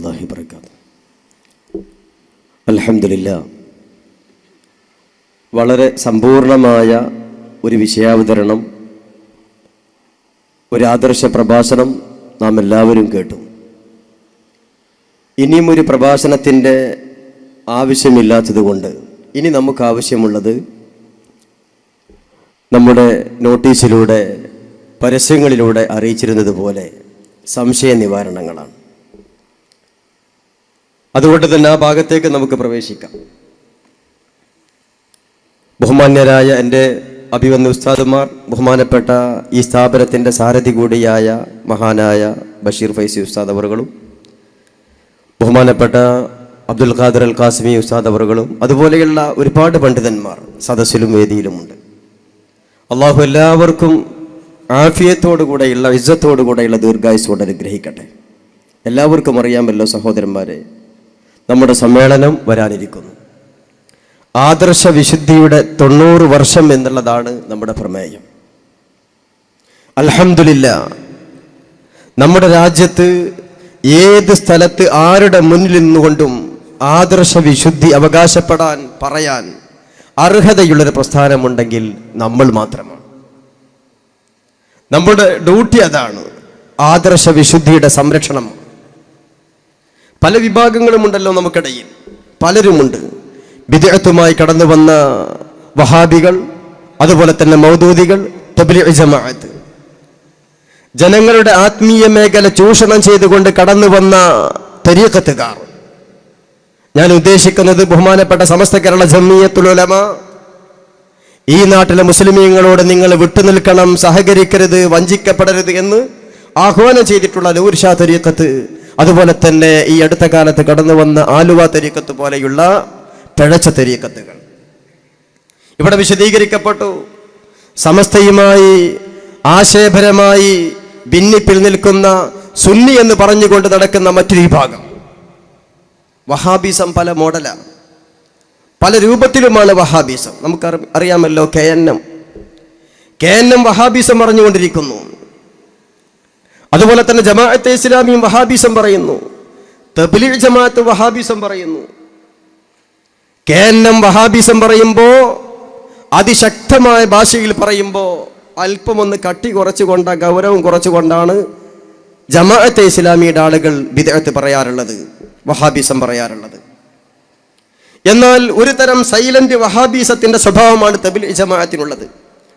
വറഹ്മത്തുള്ളാഹി വബറകാതുഹു. അൽഹംദുലില്ലാഹ്. വളരെ സമ്പൂർണമായ ഒരു വിഷയാവതരണം, ഒരു ആദർശ പ്രഭാഷണം നാം എല്ലാവരും കേട്ടു. ഇനിയും ഒരു പ്രഭാഷണത്തിൻ്റെ ആവശ്യമില്ലാത്തതുകൊണ്ട് ഇനി നമുക്ക് ആവശ്യമുള്ളത് നമ്മുടെ നോട്ടീസിലൂടെ പരസ്യങ്ങളിലൂടെ അറിയിച്ചിരുന്നത് പോലെ സംശയ നിവാരണങ്ങളാണ്. അതുകൊണ്ട് തന്നെ ആ ഭാഗത്തേക്ക് നമുക്ക് പ്രവേശിക്കാം. ബഹുമാന്യരായ എൻ്റെ അഭിവന്യ ഉസ്താദുമാർ, ബഹുമാനപ്പെട്ട ഈ സ്ഥാപനത്തിൻ്റെ സാരഥി കൂടിയായ മഹാനായ ബഷീർ ഫൈസി ഉസ്താദ് അവറുകളും, ബഹുമാനപ്പെട്ട അബ്ദുൽ ഖാദർ അൽ ഖാസിമി ഉസ്താദ് അവറുകളും, അതുപോലെയുള്ള ഒരുപാട് പണ്ഡിതന്മാർ സദസ്സിലും വേദിയിലുമുണ്ട്. അള്ളാഹു എല്ലാവർക്കും ആഫിയത്തോടുകൂടെയുള്ള ഇസ്സത്തോടുകൂടെയുള്ള ദീർഘായുസ്സോടെ അനുഗ്രഹിക്കട്ടെ. എല്ലാവർക്കും അറിയാമല്ലോ സഹോദരന്മാരെ, നമ്മുടെ സമ്മേളനം വരാനിരിക്കുന്നു. ആദർശ വിശുദ്ധിയുടെ 90 വർഷം എന്നുള്ളതാണ് നമ്മുടെ പ്രമേയം. അൽഹംദുലില്ലാഹ്, നമ്മുടെ രാജ്യത്ത് ഏത് സ്ഥലത്ത് ആരുടെ മുന്നിൽ നിന്നുകൊണ്ടും ആദർശ വിശുദ്ധി അവകാശപ്പെടാൻ പറയാൻ അർഹതയുള്ളൊരു പ്രസ്ഥാനമുണ്ടെങ്കിൽ നമ്മൾ മാത്രമാണ്. നമ്മുടെ ഡ്യൂട്ടി അതാണ്, ആദർശ വിശുദ്ധിയുടെ സംരക്ഷണം. പല വിഭാഗങ്ങളുമുണ്ടല്ലോ നമുക്കിടയിൽ, പലരുമുണ്ട്. ബിദ്അത്തുമായി കടന്നു വന്ന വഹാബികൾ, അതുപോലെ തന്നെ മൗദൂദികൾ, തബ്ലീഗ് ജമാഅത്ത്, ജനങ്ങളുടെ ആത്മീയ മേഖല ചൂഷണം ചെയ്തുകൊണ്ട് കടന്നു വന്ന തരീഖത്തുകാർ. ഞാൻ ഉദ്ദേശിക്കുന്നത് ബഹുമാനപ്പെട്ട സമസ്ത കേരള ജംഇയ്യത്തുൽ ഉലമ, ഈ നാട്ടിലെ മുസ്ലിമീങ്ങളോട് നിങ്ങൾ വിട്ടുനിൽക്കണം, സഹകരിക്കരുത്, വഞ്ചിക്കപ്പെടരുത് എന്ന് ആഹ്വാനം ചെയ്തിട്ടുള്ള നൂർ ഷാ തരീഖത്ത്, അതുപോലെ തന്നെ ഈ അടുത്ത കാലത്ത് കടന്നു വന്ന ആലുവ തരീഖത്ത് പോലെയുള്ള പിഴച്ച തരീഖത്തുകൾ ഇവിടെ വിശദീകരിക്കപ്പെട്ടു. സമസ്തയുമായി ആശയപരമായി ഭിന്നിപ്പിൽ നിൽക്കുന്ന സുന്നി എന്ന് പറഞ്ഞുകൊണ്ട് നടക്കുന്ന മറ്റൊരു വിഭാഗം. വഹാബിസം പല മോഡലാണ്, പല രൂപത്തിലുമാണ് വഹാബിസം. നമുക്ക് അറിയാമല്ലോ, KNM വഹാബിസം പറഞ്ഞുകൊണ്ടിരിക്കുന്നു. അതുപോലെ തന്നെ ജമാഅത്തെ ഇസ്ലാമിയും വഹാബിസം പറയുന്നു, തബ്ലീഗ് ജമാഅത്ത് വഹാബിസം പറയുന്നു. KNM വഹാബിസം പറയുമ്പോൾ, അതിശക്തമായ ഭാഷയിൽ പറയുമ്പോൾ, അല്പമൊന്ന് കട്ടി കുറച്ചുകൊണ്ട്, ഗൗരവം കുറച്ചുകൊണ്ടാണ് ജമാഅത്തെ ഇസ്ലാമിയുടെ ആളുകൾ ബിദ്അത്ത് പറയാറുള്ളത്, വഹാബിസം പറയാറുള്ളത്. എന്നാൽ ഒരു തരം സൈലന്റ് വഹാബിസത്തിന്റെ സ്വഭാവമാണ് തബ്ലീഗ് ജമാഅത്തിനുള്ളത്.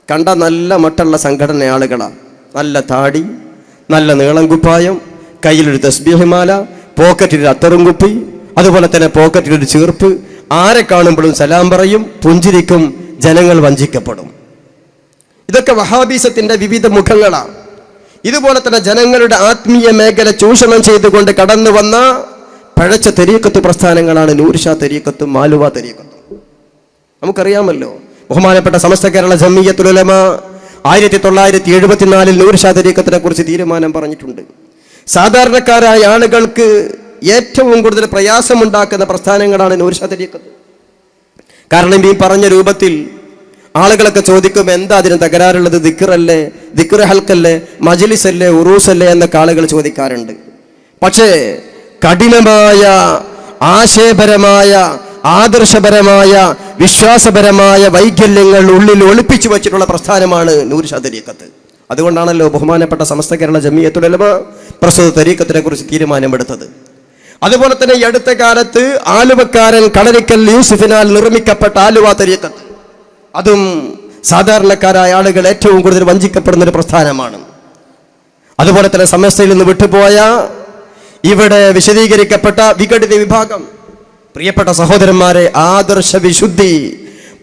കണ്ട നല്ല മട്ടുള്ള സംഘടന ആളുകളാണ്, നല്ല താടി, നല്ല നീളം കുപ്പായം, കയ്യിലൊരു തസ്ബീഹ് മാല, പോക്കറ്റിലൊരു അത്തറും കുപ്പി, അതുപോലെ തന്നെ പോക്കറ്റിലൊരു ചീർപ്പ്, ആരെ കാണുമ്പോഴും സലാം പറയും, പുഞ്ചിരിക്കും, ജനങ്ങൾ വഞ്ചിക്കപ്പെടും. ഇതൊക്കെ വഹാബിസത്തിന്റെ വിവിധ മുഖങ്ങളാണ്. ഇതുപോലെ തന്നെ ജനങ്ങളുടെ ആത്മീയ മേഖല ചൂഷണം ചെയ്തുകൊണ്ട് കടന്നു വന്ന പഴച്ച തരീഖത്ത് പ്രസ്ഥാനങ്ങളാണ് നൂർ ഷാ തരീഖത്തും ആലുവ തരീഖത്തും. നമുക്കറിയാമല്ലോ, ബഹുമാനപ്പെട്ട സമസ്ത കേരള ജംഇയ്യത്തുൽ ഉലമ 1974 നൂർ ഷാ തരീഖത്തിനെ കുറിച്ച് തീരുമാനം പറഞ്ഞിട്ടുണ്ട്. സാധാരണക്കാരായ ആളുകൾക്ക് ഏറ്റവും കൂടുതൽ പ്രയാസമുണ്ടാക്കുന്ന പ്രസ്ഥാനങ്ങളാണ് നൂർ ഷാ തരീഖത്ത്. കാരണം ഈ പറഞ്ഞ രൂപത്തിൽ ആളുകളൊക്കെ ചോദിക്കും, എന്താ അതിന് തകരാറുള്ളത്? ദിക്റല്ലേ, ദിക്ർ ഹൽക്കല്ലേ, മജ്ലിസ് അല്ലേ, ഉറൂസ് അല്ലേ എന്നൊക്കെ ആളുകൾ ചോദിക്കാറുണ്ട്. പക്ഷേ കഠിനമായ ആശയപരമായ ആദർശപരമായ വിശ്വാസപരമായ വൈകല്യങ്ങൾ ഉള്ളിൽ ഒളിപ്പിച്ചു വച്ചിട്ടുള്ള പ്രസ്ഥാനമാണ് നൂർ ഷാ തരീഖത്ത്. അതുകൊണ്ടാണല്ലോ ബഹുമാനപ്പെട്ട സമസ്ത കേരള ജംഇയ്യത്തുൽ ഉലമ പ്രസ്തുത തരീഖത്തിനെ കുറിച്ച് തീരുമാനമെടുത്തത്. അതുപോലെ തന്നെ ഈ അടുത്ത കാലത്ത് ആലുവക്കാരൻ കളരിക്കൽ യൂസുഫിനാൽ നിർമ്മിക്കപ്പെട്ട ആലുവ തരീഖത്ത്, അതും സാധാരണക്കാരായ ആളുകൾ ഏറ്റവും കൂടുതൽ വഞ്ചിക്കപ്പെടുന്ന ഒരു പ്രസ്ഥാനമാണ്. അതുപോലെ തന്നെ സമസ്തയിൽ നിന്ന് വിട്ടുപോയ ഇവിടെ വിശദീകരിക്കപ്പെട്ട വിഘടിത വിഭാഗം. പ്രിയപ്പെട്ട സഹോദരന്മാരെ, ആദർശ വിശുദ്ധി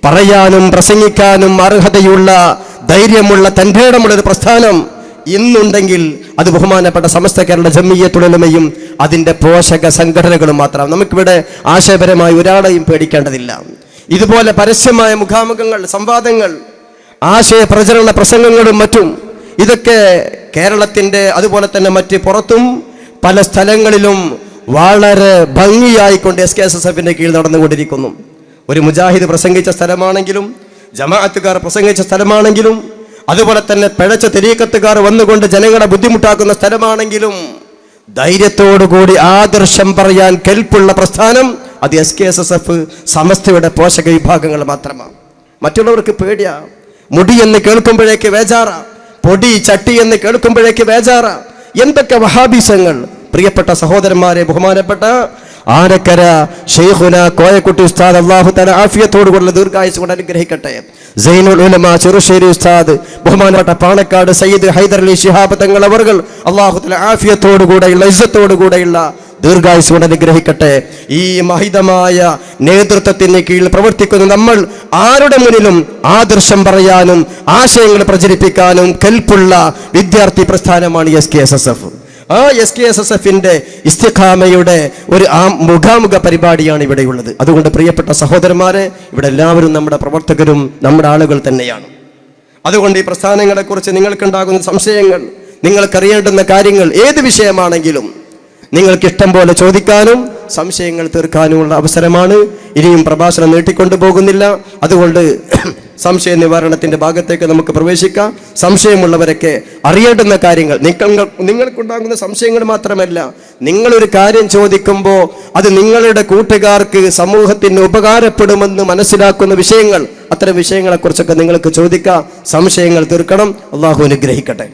പറയാനും പ്രസംഗിക്കാനും അർഹതയുള്ള, ധൈര്യമുള്ള, തന്റേടമുള്ള ഒരു പ്രസ്ഥാനം ഇന്നുണ്ടെങ്കിൽ അത് ബഹുമാനപ്പെട്ട സമസ്ത കേരള ജംഇയ്യത്തുൽ ഉലമയും അതിൻ്റെ പോഷക സംഘടനകളും മാത്രം. നമുക്കിവിടെ ആശയപരമായി ഒരാളെയും പേടിക്കേണ്ടതില്ല. ഇതുപോലെ പരസ്യമായ മുഖാമുഖങ്ങൾ, സംവാദങ്ങൾ, ആശയ പ്രചരണ പ്രസംഗങ്ങളും മറ്റും ഇതൊക്കെ കേരളത്തിൻ്റെ അതുപോലെ തന്നെ മറ്റ് പുറത്തും പല സ്ഥലങ്ങളിലും വളരെ ഭംഗിയായിക്കൊണ്ട് SKSSFന്റെ കീഴിൽ നടന്നുകൊണ്ടിരിക്കുന്നു. ഒരു മുജാഹിദ് പ്രസംഗിച്ച സ്ഥലമാണെങ്കിലും, ജമാഅത്തുകാർ പ്രസംഗിച്ച സ്ഥലമാണെങ്കിലും, അതുപോലെ തന്നെ പിഴച്ച തരീഖത്തുകാർ വന്നുകൊണ്ട് ജനങ്ങളെ ബുദ്ധിമുട്ടാക്കുന്ന സ്ഥലമാണെങ്കിലും ധൈര്യത്തോടുകൂടി ആദർശം പറയാൻ കെൽപ്പുള്ള പ്രസ്ഥാനം അത് SKSSF സമസ്തയുടെ പോഷക വിഭാഗങ്ങൾ മാത്രമാണ്. മറ്റുള്ളവർക്ക് പേടിയാ. മുടി എന്ന് കേൾക്കുമ്പോഴേക്ക് വേജാറാ, പൊടി ചട്ടി എന്ന് കേൾക്കുമ്പോഴേക്ക് വേജാറാ. എന്തൊക്കെ വഹാബിസങ്ങൾ! പ്രിയപ്പെട്ട സഹോദരന്മാരെ, ബഹുമാനപ്പെട്ട ആനക്കര ഷെയ്ഖുന കോയക്കുട്ടി ഉസ്താദ് അല്ലാഹു തആല ആഫിയത്തോടുകൂടി ദീർഘായുസ്സ് കൊണ്ട് അനുഗ്രഹിക്കട്ടെ. സൈനുൽ ഉലമ ചെറുശ്ശേരി ഉസ്താദ്, ബഹുമാനപ്പെട്ട പാണക്കാട് സയ്യിദ് ഹൈദർ അലി ശിഹാബ് തങ്ങൾ അവർകൾ അല്ലാഹു തആല ആഫിയത്തോടുകൂടെയുള്ള ഇസ്സത്തോടുകൂടെയുള്ള ദീർഘായുസ്സ് കൊണ്ട് അനുഗ്രഹിക്കട്ടെ. ഈ മഹിതമായ നേതൃത്വത്തിന് കീഴിൽ പ്രവർത്തിക്കുന്ന നമ്മൾ ആരുടെ മുന്നിലും ആദർശം പറയാനും ആശയങ്ങൾ പ്രചരിപ്പിക്കാനും കെൽപ്പുള്ള വിദ്യാർത്ഥി പ്രസ്ഥാനമാണ് SKSSF. ആ SKSSFന്റെ ഇസ്തിഖാമയുടെ ഒരു മുഖാമുഖ പരിപാടിയാണ് ഇവിടെയുള്ളത്. അതുകൊണ്ട് പ്രിയപ്പെട്ട സഹോദരന്മാരെ, ഇവിടെ എല്ലാവരും നമ്മുടെ പ്രവർത്തകരും നമ്മുടെ ആളുകൾ തന്നെയാണ്. അതുകൊണ്ട് ഈ പ്രസ്ഥാനങ്ങളെക്കുറിച്ച് നിങ്ങൾക്കുണ്ടാകുന്ന സംശയങ്ങൾ, നിങ്ങൾക്കറിയേണ്ടുന്ന കാര്യങ്ങൾ ഏത് വിഷയമാണെങ്കിലും നിങ്ങൾക്ക് ഇഷ്ടം പോലെ ചോദിക്കാനും സംശയങ്ങൾ തീർക്കാനുമുള്ള അവസരമാണ്. ഇനിയും പ്രഭാഷണം നീട്ടിക്കൊണ്ടു പോകുന്നില്ല. അതുകൊണ്ട് സംശയ നിവാരണത്തിന്റെ ഭാഗത്തേക്ക് നമുക്ക് പ്രവേശിക്കാം. സംശയമുള്ളവരൊക്കെ അറിയേണ്ടുന്ന കാര്യങ്ങൾ, നിങ്ങൾക്കുണ്ടാകുന്ന സംശയങ്ങൾ മാത്രമല്ല, നിങ്ങളൊരു കാര്യം ചോദിക്കുമ്പോൾ അത് നിങ്ങളുടെ കൂട്ടുകാർക്ക് സമൂഹത്തിന് ഉപകാരപ്പെടുമെന്ന് മനസ്സിലാക്കുന്ന വിഷയങ്ങൾ, അത്തരം വിഷയങ്ങളെക്കുറിച്ചൊക്കെ നിങ്ങൾക്ക് ചോദിക്കാം. സംശയങ്ങൾ തീർക്കണം. അള്ളാഹു അനുഗ്രഹിക്കട്ടെ.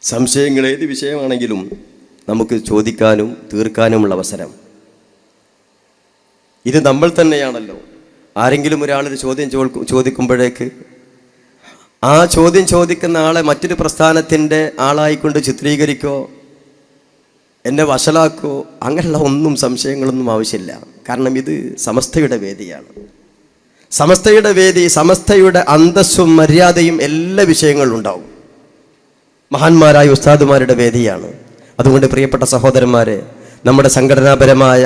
സംശയങ്ങൾ ഏത് വിഷയമാണെങ്കിലും നമുക്ക് ചോദിക്കാനും തീർക്കാനുമുള്ള അവസരം ഇത് നമ്മൾ തന്നെയാണല്ലോ. ആരെങ്കിലും ഒരാളൊരു ചോദ്യം ചോദിക്കുമ്പോഴേക്ക് ആ ചോദ്യം ചോദിക്കുന്ന ആളെ മറ്റൊരു പ്രസ്ഥാനത്തിൻ്റെ ആളായിക്കൊണ്ട് ചിത്രീകരിക്കോ, എന്നെ വഷളാക്കോ, അങ്ങനെയുള്ള ഒന്നും സംശയങ്ങളൊന്നും ആവശ്യമില്ല. കാരണം ഇത് സമസ്തയുടെ വേദിയാണ്. സമസ്തയുടെ വേദി, സമസ്തയുടെ അന്തസ്സും മര്യാദയും എല്ലാ വിഷയങ്ങളിലും ഉണ്ടാവും. മഹാന്മാരായ ഉസ്താദുമാരുടെ വേദിയാണ്. അതുകൊണ്ട് പ്രിയപ്പെട്ട സഹോദരന്മാരെ, നമ്മുടെ സംഘടനാപരമായ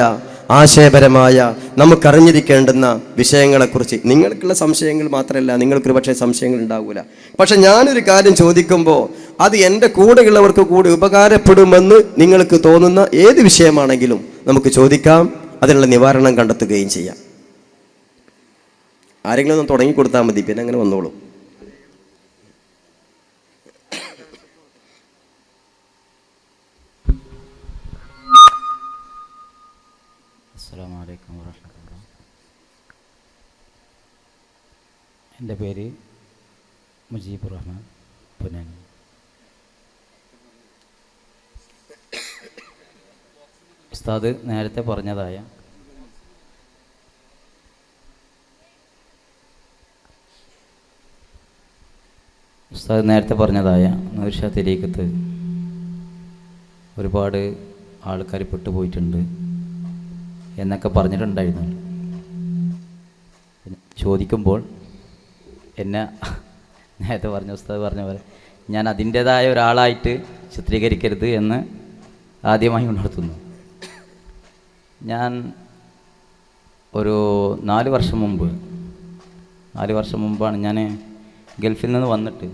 ആശയപരമായ നമുക്കറിഞ്ഞിരിക്കേണ്ടുന്ന വിഷയങ്ങളെക്കുറിച്ച് നിങ്ങൾക്കുള്ള സംശയങ്ങൾ മാത്രമല്ല, നിങ്ങൾക്കൊരു പക്ഷേ സംശയങ്ങൾ ഉണ്ടാവില്ല. പക്ഷെ ഞാനൊരു കാര്യം ചോദിക്കുമ്പോൾ അത് എൻ്റെ കൂടെയുള്ളവർക്ക് കൂടി ഉപകാരപ്പെടുമെന്ന് നിങ്ങൾക്ക് തോന്നുന്ന ഏത് വിഷയമാണെങ്കിലും നമുക്ക് ചോദിക്കാം. അതിനുള്ള നിവാരണം കണ്ടെത്തുകയും ചെയ്യാം. ആരെങ്കിലും ഒന്ന് തുടങ്ങിക്കൊടുത്താൽ മതി, പിന്നെ അങ്ങനെ വന്നോളൂ. അസ്സലാമു അലൈക്കും വറഹ്മത്തുള്ളാഹി. എൻ്റെ പേര് മുജീബുർ റഹ്മാൻ പൊന്നാനി. ഉസ്താദ് നേരത്തെ പറഞ്ഞതായ നൗഷാദ് തരീഖത്ത് ഒരുപാട് ആൾക്കാർ പെട്ടുപോയിട്ടുണ്ട് എന്നൊക്കെ പറഞ്ഞിട്ടുണ്ടായിരുന്നു. ചോദിക്കുമ്പോൾ എന്നെ നേരത്തെ ഉസ്താദ് പറഞ്ഞ പോലെ ഞാൻ അതിൻ്റേതായ ഒരാളായിട്ട് ചിത്രീകരിക്കരുത് എന്ന് ആദ്യമായി ഉണർത്തുന്നു. ഞാൻ ഒരു 4 വർഷം മുമ്പാണ് ഞാൻ ഗൾഫിൽ നിന്ന് വന്നിട്ട്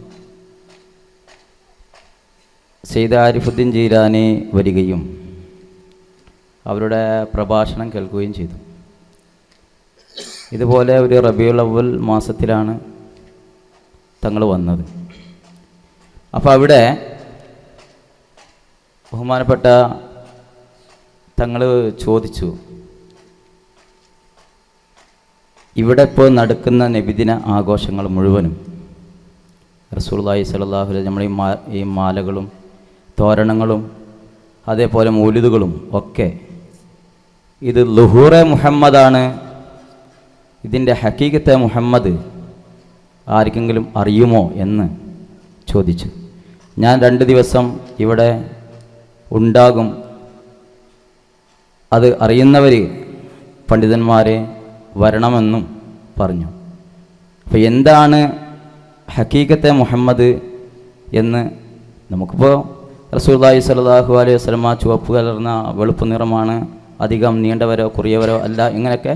സയ്യിദ് ആരിഫുദ്ദീൻ ജീലാനി വരികയും അവരുടെ പ്രഭാഷണം കേൾക്കുകയും ചെയ്തു. ഇതുപോലെ ഒരു റബീഉൽ അവ്വൽ മാസത്തിലാണ് തങ്ങൾ വന്നത്. അപ്പോൾ അവിടെ ബഹുമാനപ്പെട്ട തങ്ങൾ ചോദിച്ചു, ഇവിടെ ഇപ്പോൾ നടക്കുന്ന നബിദിന ആഘോഷങ്ങൾ മുഴുവനും റസൂലുള്ളാഹി സ്വല്ലല്ലാഹു അലൈഹി നമ്മൾ ഈ മാലകളും തോരണങ്ങളും അതേപോലെ മൗലിദുകളും ഒക്കെ ഇത് ളുഹൂറെ മുഹമ്മദാണ്, ഇതിൻ്റെ ഹഖീഖത്തെ മുഹമ്മദ് ആർക്കെങ്കിലും അറിയുമോ എന്ന് ചോദിച്ചു. ഞാൻ 2 ദിവസം ഇവിടെ ഉണ്ടാകും, അത് അറിയുന്നവർ പണ്ഡിതന്മാരെ വരണമെന്നും പറഞ്ഞു. അപ്പോൾ എന്താണ് ഹഖീഖത്തെ മുഹമ്മദ് എന്ന് നമുക്കിപ്പോൾ റസൂലുള്ളാഹി സ്വല്ലല്ലാഹു അലൈഹി വസല്ലം ചുവപ്പ് കലർന്ന വെളുപ്പ് നിറമാണ്, അധികം നീണ്ടവരോ കുറിയവരോ അല്ല, ഇങ്ങനെയൊക്കെ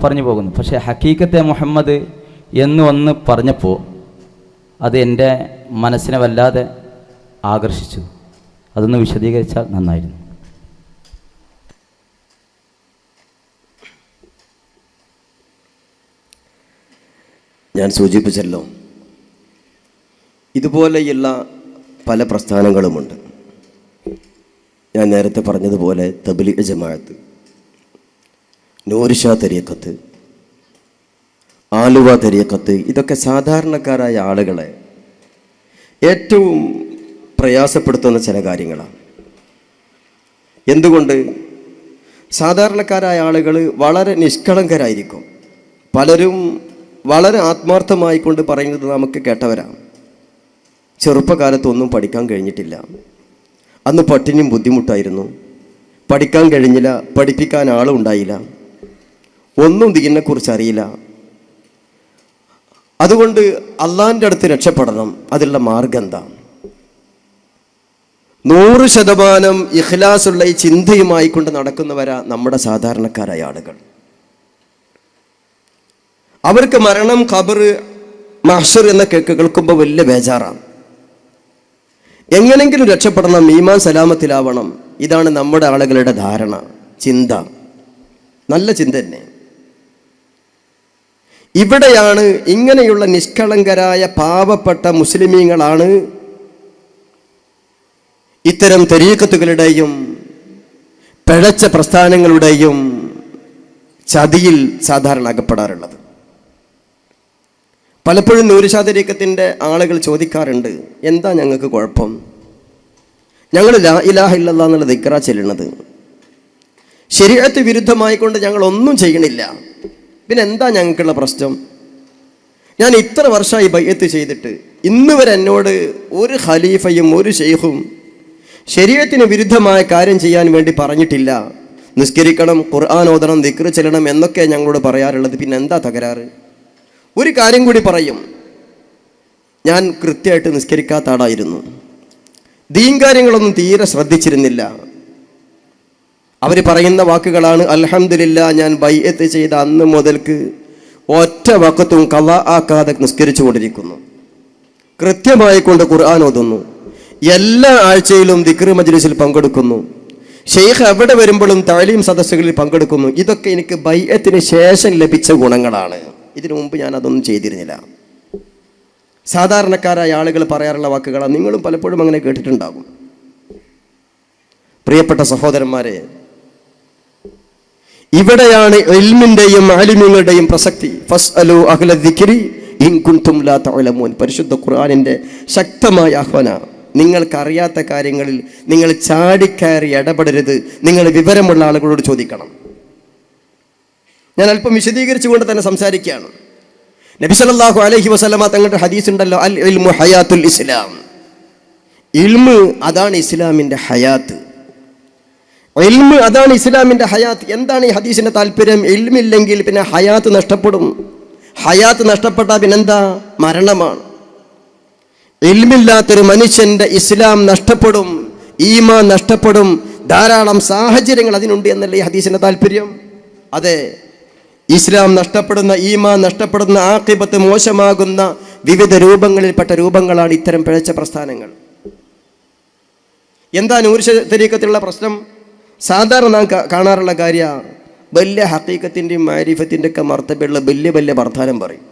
പറഞ്ഞു പോകുന്നു. പക്ഷേ ഹക്കീക്കത്തെ മുഹമ്മദ് എന്ന് ഒന്ന് പറഞ്ഞപ്പോൾ അത് എൻ്റെ മനസ്സിനെ വല്ലാതെ ആകർഷിച്ചു. അതൊന്ന് വിശദീകരിച്ചാൽ നന്നായിരുന്നു. ഞാൻ സൂചിപ്പിച്ചല്ലോ, ഇതുപോലെയുള്ള പല പ്രസ്ഥാനങ്ങളുമുണ്ട്. ഞാൻ നേരത്തെ പറഞ്ഞതുപോലെ തബ്ലീഗ് ജമാഅത്ത്, നൂർഷാ തരീഖത്ത്, ആലുവ തരീഖത്ത്, ഇതൊക്കെ സാധാരണക്കാരായ ആളുകളെ ഏറ്റവും പ്രയാസപ്പെടുത്തുന്ന ചില കാര്യങ്ങളാണ്. എന്തുകൊണ്ട്? സാധാരണക്കാരായ ആളുകൾ വളരെ നിഷ്കളങ്കരായിരിക്കും. പലരും വളരെ ആത്മാർത്ഥമായി കൊണ്ട് പറയുന്നത് നമുക്ക് കേട്ടവരാണ്. ചെറുപ്പകാലത്തൊന്നും പഠിക്കാൻ കഴിഞ്ഞിട്ടില്ല, അന്ന് പട്ടിണിയും ബുദ്ധിമുട്ടായിരുന്നു, പഠിക്കാൻ കഴിഞ്ഞില്ല, പഠിപ്പിക്കാൻ ആളുണ്ടായില്ല, ഒന്നും ദീനിനെക്കുറിച്ച് അറിയില്ല. അതുകൊണ്ട് അള്ളാഹിൻ്റെ അടുത്ത് രക്ഷപ്പെടണം, അതിലുള്ള മാർഗം എന്താ? 100% ഇഖ്ലാസുള്ള ഈ ചിന്തയുമായി കൊണ്ട് നടക്കുന്നവരാ നമ്മുടെ സാധാരണക്കാരായ ആളുകൾ. അവർക്ക് മരണം, ഖബർ, മഹ്ശർ എന്ന കേൾക്കുമ്പോൾ വലിയ ബേജാറാണ്. എങ്ങനെങ്കിലും രക്ഷപ്പെടണം, ഈമാൻ സലാമത്തിലാവണം. ഇതാണ് നമ്മുടെ ആളുകളുടെ ധാരണ, ചിന്ത. നല്ല ചിന്ത തന്നെ. ഇവിടെയാണ് ഇങ്ങനെയുള്ള നിഷ്കളങ്കരായ പാവപ്പെട്ട മുസ്ലിമീങ്ങളാണ് ഇത്തരം തരീഖത്തുകളുടെയും പിഴച്ച പ്രസ്ഥാനങ്ങളുടെയും ചതിയിൽ സാധാരണ അകപ്പെടാറുള്ളത്. പലപ്പോഴും നൂർഷാ തരീഖത്തിൻ്റെ ആളുകൾ ചോദിക്കാറുണ്ട്, എന്താ ഞങ്ങൾക്ക് കുഴപ്പം? ഞങ്ങൾ ലാ ഇലാഹ ഇല്ലല്ലാഹ് എന്നുള്ള ദിക്റാ ചെല്ലുന്നത്, ശരീഅത്ത് വിരുദ്ധമായിക്കൊണ്ട് ഞങ്ങൾ ഒന്നും ചെയ്യണില്ല, പിന്നെ എന്താ ഞങ്ങൾക്കുള്ള പ്രശ്നം? ഞാൻ ഇത്ര വർഷമായി ബൈഅത്ത് ചെയ്തിട്ട് ഇന്ന് വരെ എന്നോട് ഒരു ഖലീഫയും ഒരു ഷെയ്ഖും ശരീഅത്തിന് വിരുദ്ധമായ കാര്യം ചെയ്യാൻ വേണ്ടി പറഞ്ഞിട്ടില്ല. നിസ്കരിക്കണം, ഖുർആൻ ഓതണം, ദിക്ർ ചെല്ലണം എന്നൊക്കെ ഞങ്ങളോട് പറയാറുള്ളത്. പിന്നെ എന്താ തകരാറ്? ഒരു കാര്യം കൂടി പറയും, ഞാൻ കൃത്യമായിട്ട് നിസ്കരിക്കാത്ത ആളായിരുന്നു, ദീൻ കാര്യങ്ങളൊന്നും തീരെ ശ്രദ്ധിച്ചിരുന്നില്ല. അവർ പറയുന്ന വാക്കുകളാണ്, അൽഹംദുലില്ലാ ഞാൻ ബൈഅത്ത് ചെയ്ത അന്ന് മുതൽക്ക് ഒറ്റ വഖത്തും ഖളാ ആക്കാതെ നിസ്കരിച്ചു കൊണ്ടിരിക്കുന്നു, കൃത്യമായി കൊണ്ട് ഖുർആൻ ഓതുന്നു, എല്ലാ ആഴ്ചയിലും ദിക്ർ മജ്ലിസിൽ പങ്കെടുക്കുന്നു, ഷെയ്ഖ് എവിടെ വരുമ്പോഴും തഅലീം സദസ്സുകളിൽ പങ്കെടുക്കുന്നു. ഇതൊക്കെ എനിക്ക് ബൈഅത്തിന് ശേഷം ലഭിച്ച ഗുണങ്ങളാണ്. ഇതിനു മുമ്പ് ഞാൻ അതൊന്നും ചെയ്തിരുന്നില്ല. സാധാരണക്കാരായ ആളുകൾ പറയാറുള്ള വാക്കുകളാണ്. നിങ്ങളും പലപ്പോഴും അങ്ങനെ കേട്ടിട്ടുണ്ടാകും. പ്രിയപ്പെട്ട സഹോദരന്മാരെ, ഇവിടെയാണ് ഇൽമിന്റെയും ആലിമീങ്ങളുടെയും പ്രസക്തി. ഫസ്അലു അഹ്ല ദിക്രി ഇൻ കുൻതും ലാ തഅലമൂൻ. പരിശുദ്ധ ഖുർആനിന്റെ ശക്തമായ ആഹ്വാന. നിങ്ങൾക്കറിയാത്ത കാര്യങ്ങളിൽ നിങ്ങൾ ചാടിക്കയറി ഇടപെടരുത്, നിങ്ങൾ വിവരമുള്ള ആളുകളോട് ചോദിക്കണം. ഞാൻ അല്പം വിശദീകരിച്ചുകൊണ്ട് തന്നെ സംസാരിക്കുകയാണ്. നബി സല്ലല്ലാഹു അലൈഹി വസല്ലമ തങ്ങളുടെ ഹദീസ് ഉണ്ടല്ലോ, അൽ ഇൽമു ഹയാത്തുൽ ഇസ്ലാം. ഇൽമ് അതാണ് ഇസ്ലാമിന്റെ ഹയാത്ത്. ഇൽമ് അതാണ് ഇസ്ലാമിന്റെ ഹയാത്ത്. എന്താണ് ഈ ഹദീസിന്റെ താല്പര്യം? ഇൽമില്ലെങ്കിൽ പിന്നെ ഹയാത്ത് നഷ്ടപ്പെടും. ഹയാത്ത് നഷ്ടപ്പെട്ടാൽ പിന്നെന്താ? മരണമാണ്. ഇൽമില്ലാത്തൊരു മനുഷ്യന്റെ ഇസ്ലാം നഷ്ടപ്പെടും, ഈമാൻ നഷ്ടപ്പെടും. ധാരാളം സാഹചര്യങ്ങൾ അതിനുണ്ട് എന്നല്ലേ ഈ ഹദീസിന്റെ താല്പര്യം? അതെ, ഇസ്ലാം നഷ്ടപ്പെടുന്ന, ഈമാൻ നഷ്ടപ്പെടുന്ന, ആഖിബത്ത് മോശമാകുന്ന വിവിധ രൂപങ്ങളിൽപ്പെട്ട രൂപങ്ങളാണ് ഇത്തരം പിഴച്ച പ്രസ്ഥാനങ്ങൾ. എന്താ നൂർഷാ തരീഖത്തിലുള്ള പ്രശ്നം? സാധാരണ നാം കാണാറുള്ള കാര്യമാണ്, വലിയ ഹഖീഖത്തിൻ്റെയും മാരിഫത്തിൻ്റെ ഒക്കെ മർത്തബയുള്ള വലിയ വലിയ വർത്താനം പറയും.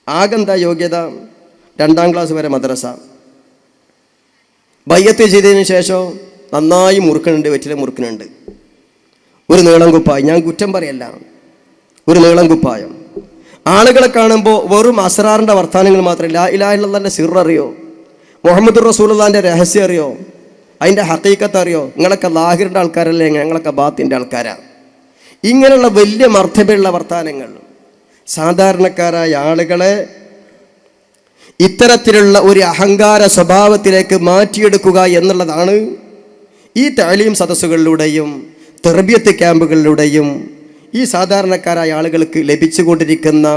ആകെന്താ യോഗ്യത? 2ാം ക്ലാസ് വരെ മദ്രസ. ബയ്യത്ത് ചെയ്തതിന് ശേഷം നന്നായി മുറുക്കനുണ്ട്, വെറ്റില മുറുക്കനുണ്ട്, ഒരു നീളം കുപ്പായം. ഞാൻ കുറ്റം പറയല്ല, ഒരു നീളം കുപ്പായം. ആളുകളെ കാണുമ്പോൾ വെറും അസ്റാറിൻ്റെ വർത്താനങ്ങൾ മാത്രമല്ല, ലാ ഇലാഹ ഇല്ലല്ലാഹിന്റെ സിർ അറിയോ, മുഹമ്മദുർ റസൂലുള്ളാഹിന്റെ രഹസ്യം അറിയോ, അതിൻ്റെ ഹഖീഖത്ത് അറിയോ? നിങ്ങളൊക്കെ ലാഹിറിൻ്റെ ആൾക്കാരല്ലേ, ഞങ്ങളൊക്കെ ബാത്തിൻ്റെ ആൾക്കാരാണ്. ഇങ്ങനെയുള്ള വലിയ മർത്തബയുള്ള വർത്താനങ്ങൾ സാധാരണക്കാരായ ആളുകളെ ഇത്തരത്തിലുള്ള ഒരു അഹങ്കാര സ്വഭാവത്തിലേക്ക് മാറ്റിയെടുക്കുക എന്നുള്ളതാണ് ഈ തഅലീം സദസ്സുകളിലൂടെയും തർബിയത്ത് ക്യാമ്പുകളിലൂടെയും ഈ സാധാരണക്കാരായ ആളുകൾക്ക് ലഭിച്ചുകൊണ്ടിരിക്കുന്ന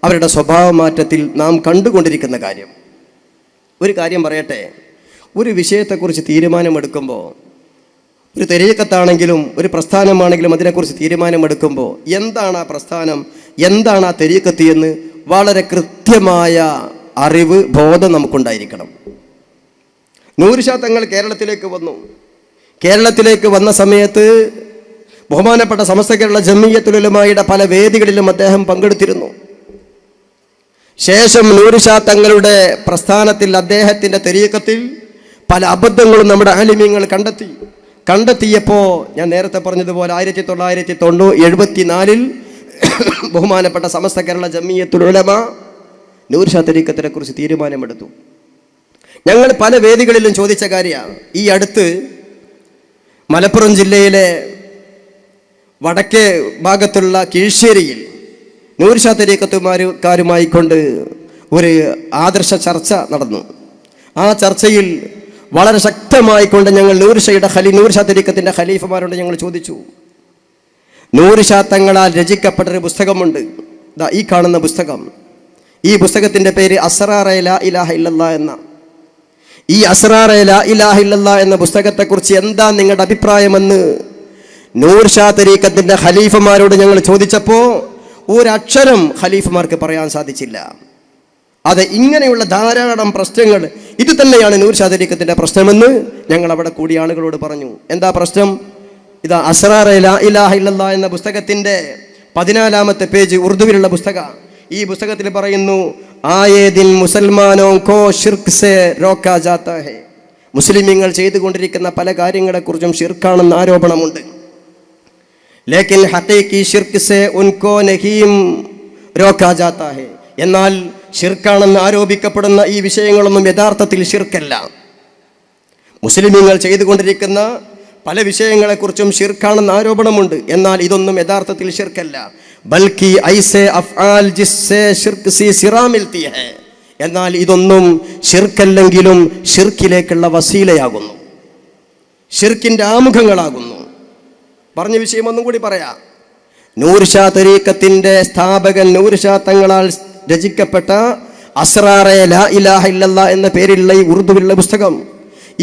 അവരുടെ സ്വഭാവമാറ്റത്തിൽ നാം കണ്ടുകൊണ്ടിരിക്കുന്ന കാര്യം. ഒരു കാര്യം പറയട്ടെ, ഒരു വിഷയത്തെക്കുറിച്ച് തീരുമാനമെടുക്കുമ്പോൾ ഒരു തെരീക്കത്താണെങ്കിലും ഒരു പ്രസ്ഥാനമാണെങ്കിലും അതിനെക്കുറിച്ച് തീരുമാനമെടുക്കുമ്പോൾ എന്താണ് ആ പ്രസ്ഥാനം, എന്താണ് ആ തെരീക്കത്ത് എന്ന് വളരെ കൃത്യമായ അറിവ്, ബോധം നമുക്കുണ്ടായിരിക്കണം. നൂർ ഷാ തങ്ങൾ കേരളത്തിലേക്ക് വന്നു. കേരളത്തിലേക്ക് വന്ന സമയത്ത് ബഹുമാനപ്പെട്ട സമസ്ത കേരള ജമിയത്തുൽ ഉലമായുടെ പല വേദികളിലും അദ്ദേഹം പങ്കെടുത്തിരുന്നു. ശേഷം നൂർ ഷാ തങ്ങളുടെ പ്രസ്ഥാനത്തിൽ, അദ്ദേഹത്തിൻ്റെ തെരീക്കത്തിൽ പല അബദ്ധങ്ങളും നമ്മുടെ ആലിമീങ്ങൾ കണ്ടെത്തിയപ്പോൾ ഞാൻ നേരത്തെ പറഞ്ഞതുപോലെ 1974 ബഹുമാനപ്പെട്ട സമസ്ത കേരള ജമിയത്തുൽ ഉലമ നൂർ ഷാ തെരീക്കത്തിനെ കുറിച്ച് തീരുമാനമെടുത്തു. ഞങ്ങൾ പല വേദികളിലും ചോദിച്ച കാര്യമാണ്. ഈ അടുത്ത് മലപ്പുറം ജില്ലയിലെ വടക്കേ ഭാഗത്തുള്ള കീഴ്ശ്ശേരിയിൽ നൂർ ഷാ തെരീക്കത്തുകാരുമായി കൊണ്ട് ഒരു ആദർശ ചർച്ച നടന്നു. ആ ചർച്ചയിൽ വളരെ ശക്തമായിക്കൊണ്ട് ഞങ്ങൾ നൂർ ഷാ തെരീക്കത്തിൻ്റെ ഖലീഫമാരോട് ഞങ്ങൾ ചോദിച്ചു, നൂർ ഷാ തങ്ങളാൽ രചിക്കപ്പെട്ടൊരു പുസ്തകമുണ്ട്, ഈ കാണുന്ന പുസ്തകം. ഈ പുസ്തകത്തിൻ്റെ പേര് അസ്റാറെ ലാ ഇലാഹ ഇല്ലല്ലാഹ് എന്ന. ഈ അസ്റാറെ ലാ ഇലാഹ ഇല്ലല്ലാഹ് എന്ന പുസ്തകത്തെക്കുറിച്ച് എന്താ നിങ്ങളുടെ അഭിപ്രായമെന്ന് നൂർ ഷാ തെരീക്കത്തിൻ്റെ ഖലീഫമാരോട് ഞങ്ങൾ ചോദിച്ചപ്പോൾ ഒരക്ഷരം ഖലീഫമാർക്ക് പറയാൻ സാധിച്ചില്ല. അതെ, ഇങ്ങനെയുള്ള ധാരാളം പ്രശ്നങ്ങൾ, ഇത് തന്നെയാണ് നൂർ ഷാ തെരീക്കത്തിൻ്റെ പ്രശ്നമെന്ന് ഞങ്ങൾ അവിടെ കൂടിയ ആളുകളോട് പറഞ്ഞു. എന്താ പ്രശ്നം? ഇതാ അസ്റാറെ ലാ ഇലാഹ ഇല്ലല്ലാഹ് എന്ന പുസ്തകത്തിൻ്റെ 14-ാമത്തെ പേജ്, ഉറുദുവിലുള്ള പുസ്തകം. ഈ പുസ്തകത്തിൽ പറയുന്നു, ആയേ ദിൻ മുസൽമാനോ കോ ഷിർക്ക് സേ റോക്കാ ജാതാ ഹൈ. മുസ്ലിമീങ്ങൾ ചെയ്തുകൊണ്ടിരിക്കുന്ന പല കാര്യങ്ങളെക്കുറിച്ചും ഷിർക്കാണെന്ന് ആരോപണമുണ്ട്. ലേക്കിൻ ഹഖീഖി ഷിർക്ക് സേ ഉൻകോ നഹീം റോക്കാ ജാതാ ഹൈ. എന്നാൽ ഷിർക്കാണെന്ന് ആരോപിക്കപ്പെടുന്ന ഈ വിഷയങ്ങളൊന്നും യഥാർത്ഥത്തിൽ ഷിർക്കല്ല. മുസ്ലിമീങ്ങൾ ചെയ്തുകൊണ്ടിരിക്കുന്ന പല വിഷയങ്ങളെക്കുറിച്ചും ഷിർക്കാണെന്ന് ആരോപണമുണ്ട്. എന്നാൽ ഇതൊന്നും യഥാർത്ഥത്തിൽ ഷിർക്കല്ല. ബൽക്കി ഐസെ അഫ്ആൽ ജിസ്സെ ഷിർക്ക് സി സിറാ മിൽത്തി ഹൈ. എന്നാൽ ഇതൊന്നും ഷിർക്കല്ലെങ്കിലും ഷിർക്കിലേക്കുള്ള വസീലയാകുന്നു, ഷിർക്കിൻ്റെ ആമുഖങ്ങളാകുന്നു. പറഞ്ഞ വിഷയം ഒന്നും കൂടി പറയാം. നൂർ ഷാ തരീക്കത്തിൻ്റെ സ്ഥാപകൻ നൂർ ഷാ തങ്ങളാൽ രചിക്കപ്പെട്ട അസ്റാറെ ലാ ഇലാഹ ഇല്ലല്ലാഹ് എന്ന പേരിലുള്ള ഈ ഉറുദുവിലുള്ള പുസ്തകം,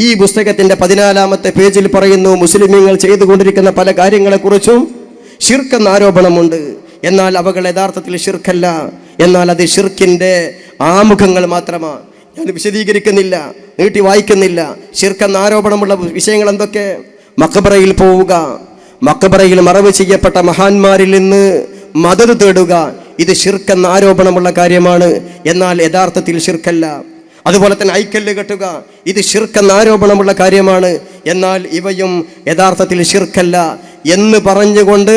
ഈ പുസ്തകത്തിൻ്റെ 14-ാമത്തെ പേജിൽ പറയുന്നു, മുസ്ലിമീങ്ങൾ ചെയ്തുകൊണ്ടിരിക്കുന്ന പല കാര്യങ്ങളെക്കുറിച്ചും ഷിർക്കെന്ന ആരോപണമുണ്ട്. എന്നാൽ അവകൾ യഥാർത്ഥത്തിൽ ഷിർക്കല്ല. എന്നാൽ അത് ഷിർക്കിൻ്റെ ആമുഖങ്ങൾ മാത്രമാണ്. ഞാൻ വിശദീകരിക്കുന്നില്ല, നീട്ടി വായിക്കുന്നില്ല. ഷിർക്കെന്ന ആരോപണമുള്ള വിഷയങ്ങൾ എന്തൊക്കെ? മഖബറയിൽ പോവുക, മഖബറയിൽ മറവ് ചെയ്യപ്പെട്ട മഹാന്മാരിൽ നിന്ന് മദദ് തേടുക, ഇത് ഷിർക്കെന്ന ആരോപണമുള്ള കാര്യമാണ്. എന്നാൽ യഥാർത്ഥത്തിൽ ഷിർക്കല്ല. അതുപോലെ തന്നെ ഐക്കല്ല് കെട്ടുക, ഇത് ഷിർക്കെന്ന ആരോപണമുള്ള കാര്യമാണ്. എന്നാൽ ഇവയും യഥാർത്ഥത്തിൽ ഷിർക്കല്ല എന്ന് പറഞ്ഞുകൊണ്ട്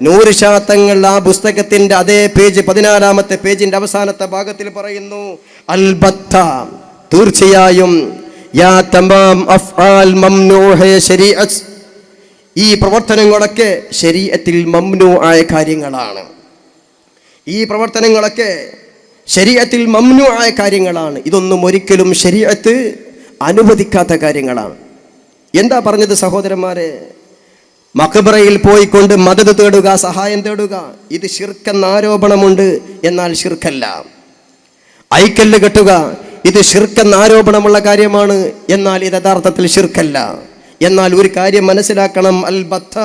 നൂർ ഷാ തങ്ങൾ ആ പുസ്തകത്തിൻ്റെ അതേ പേജ് 14-ാമത്തെ പേജിൻ്റെ അവസാനത്തെ ഭാഗത്തിൽ പറയുന്നു, അൽബത്ത, തീർച്ചയായും യാ തമാം അഫ്ആൽ മംനൂഹ ശരീഅത്ത്, ഈ പ്രവർത്തനങ്ങളൊക്കെ ശരീഅത്തിൽ മംനൂ ആയ കാര്യങ്ങളാണ്. ഈ പ്രവർത്തനങ്ങളൊക്കെ ശരീഅത്തിൽ മംനൂ ആയ കാര്യങ്ങളാണ്. ഇതൊന്നും ഒരിക്കലും ശരീഅത്ത് അനുവദിക്കാത്ത കാര്യങ്ങളാണ്. എന്താ പറഞ്ഞത് സഹോദരന്മാരെ? മഖബറയിൽ പോയിക്കൊണ്ട് മദദ് തേടുക, സഹായം തേടുക, ഇത് ഷിർക്കെന്ന ആരോപണമുണ്ട്. എന്നാൽ ഷിർക്കല്ല. ഐക്കല്ല് കെട്ടുക, ഇത് ഷിർക്കെന്ന ആരോപണമുള്ള കാര്യമാണ്. എന്നാൽ ഇത് യഥാർത്ഥത്തിൽ ഷിർക്കല്ല. എന്നാൽ ഒരു കാര്യം മനസ്സിലാക്കണം, അൽബത്ത,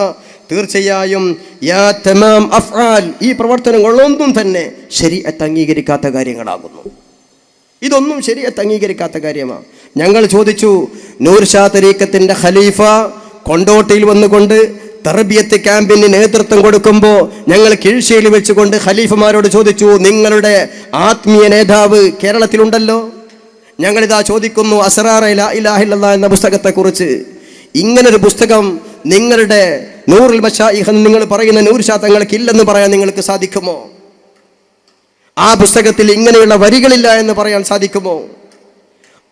തീർച്ചയായും യാ തമാം അഫ്ആൽ, ഈ പ്രവർത്തനങ്ങളൊന്നും തന്നെ ശരീഅത്ത് അംഗീകരിക്കാത്ത കാര്യങ്ങളാകുന്നു. ഇതൊന്നും ശരീഅത്ത് അംഗീകരിക്കാത്ത കാര്യമാണ്. ഞങ്ങൾ ചോദിച്ചു, നൂർ ഷാ തരീക്കത്തിൻ്റെ ഖലീഫ കൊണ്ടോട്ടിയിൽ വന്നുകൊണ്ട് തർബിയത്ത് ക്യാമ്പിന് നേതൃത്വം കൊടുക്കുമ്പോൾ ഞങ്ങൾ കീഴ്ശ്ശേരിയിൽ വെച്ചുകൊണ്ട് ഖലീഫമാരോട് ചോദിച്ചു, നിങ്ങളുടെ ആത്മീയ നേതാവ് കേരളത്തിലുണ്ടല്ലോ, ഞങ്ങളിതാ ചോദിക്കുന്നു അസ്റാറെ ലാ ഇലാഹ ഇല്ലല്ലാഹ് എന്ന പുസ്തകത്തെക്കുറിച്ച്. ഇങ്ങനൊരു പുസ്തകം നിങ്ങളുടെ നൂറുൽ മശായിഖ് എന്ന് നിങ്ങൾ പറയുന്ന നൂർ ഷാ തങ്ങൾക്ക് ഇല്ലെന്ന് പറയാൻ നിങ്ങൾക്ക് സാധിക്കുമോ? ആ പുസ്തകത്തിൽ ഇങ്ങനെയുള്ള വരികളില്ല എന്ന് പറയാൻ സാധിക്കുമോ?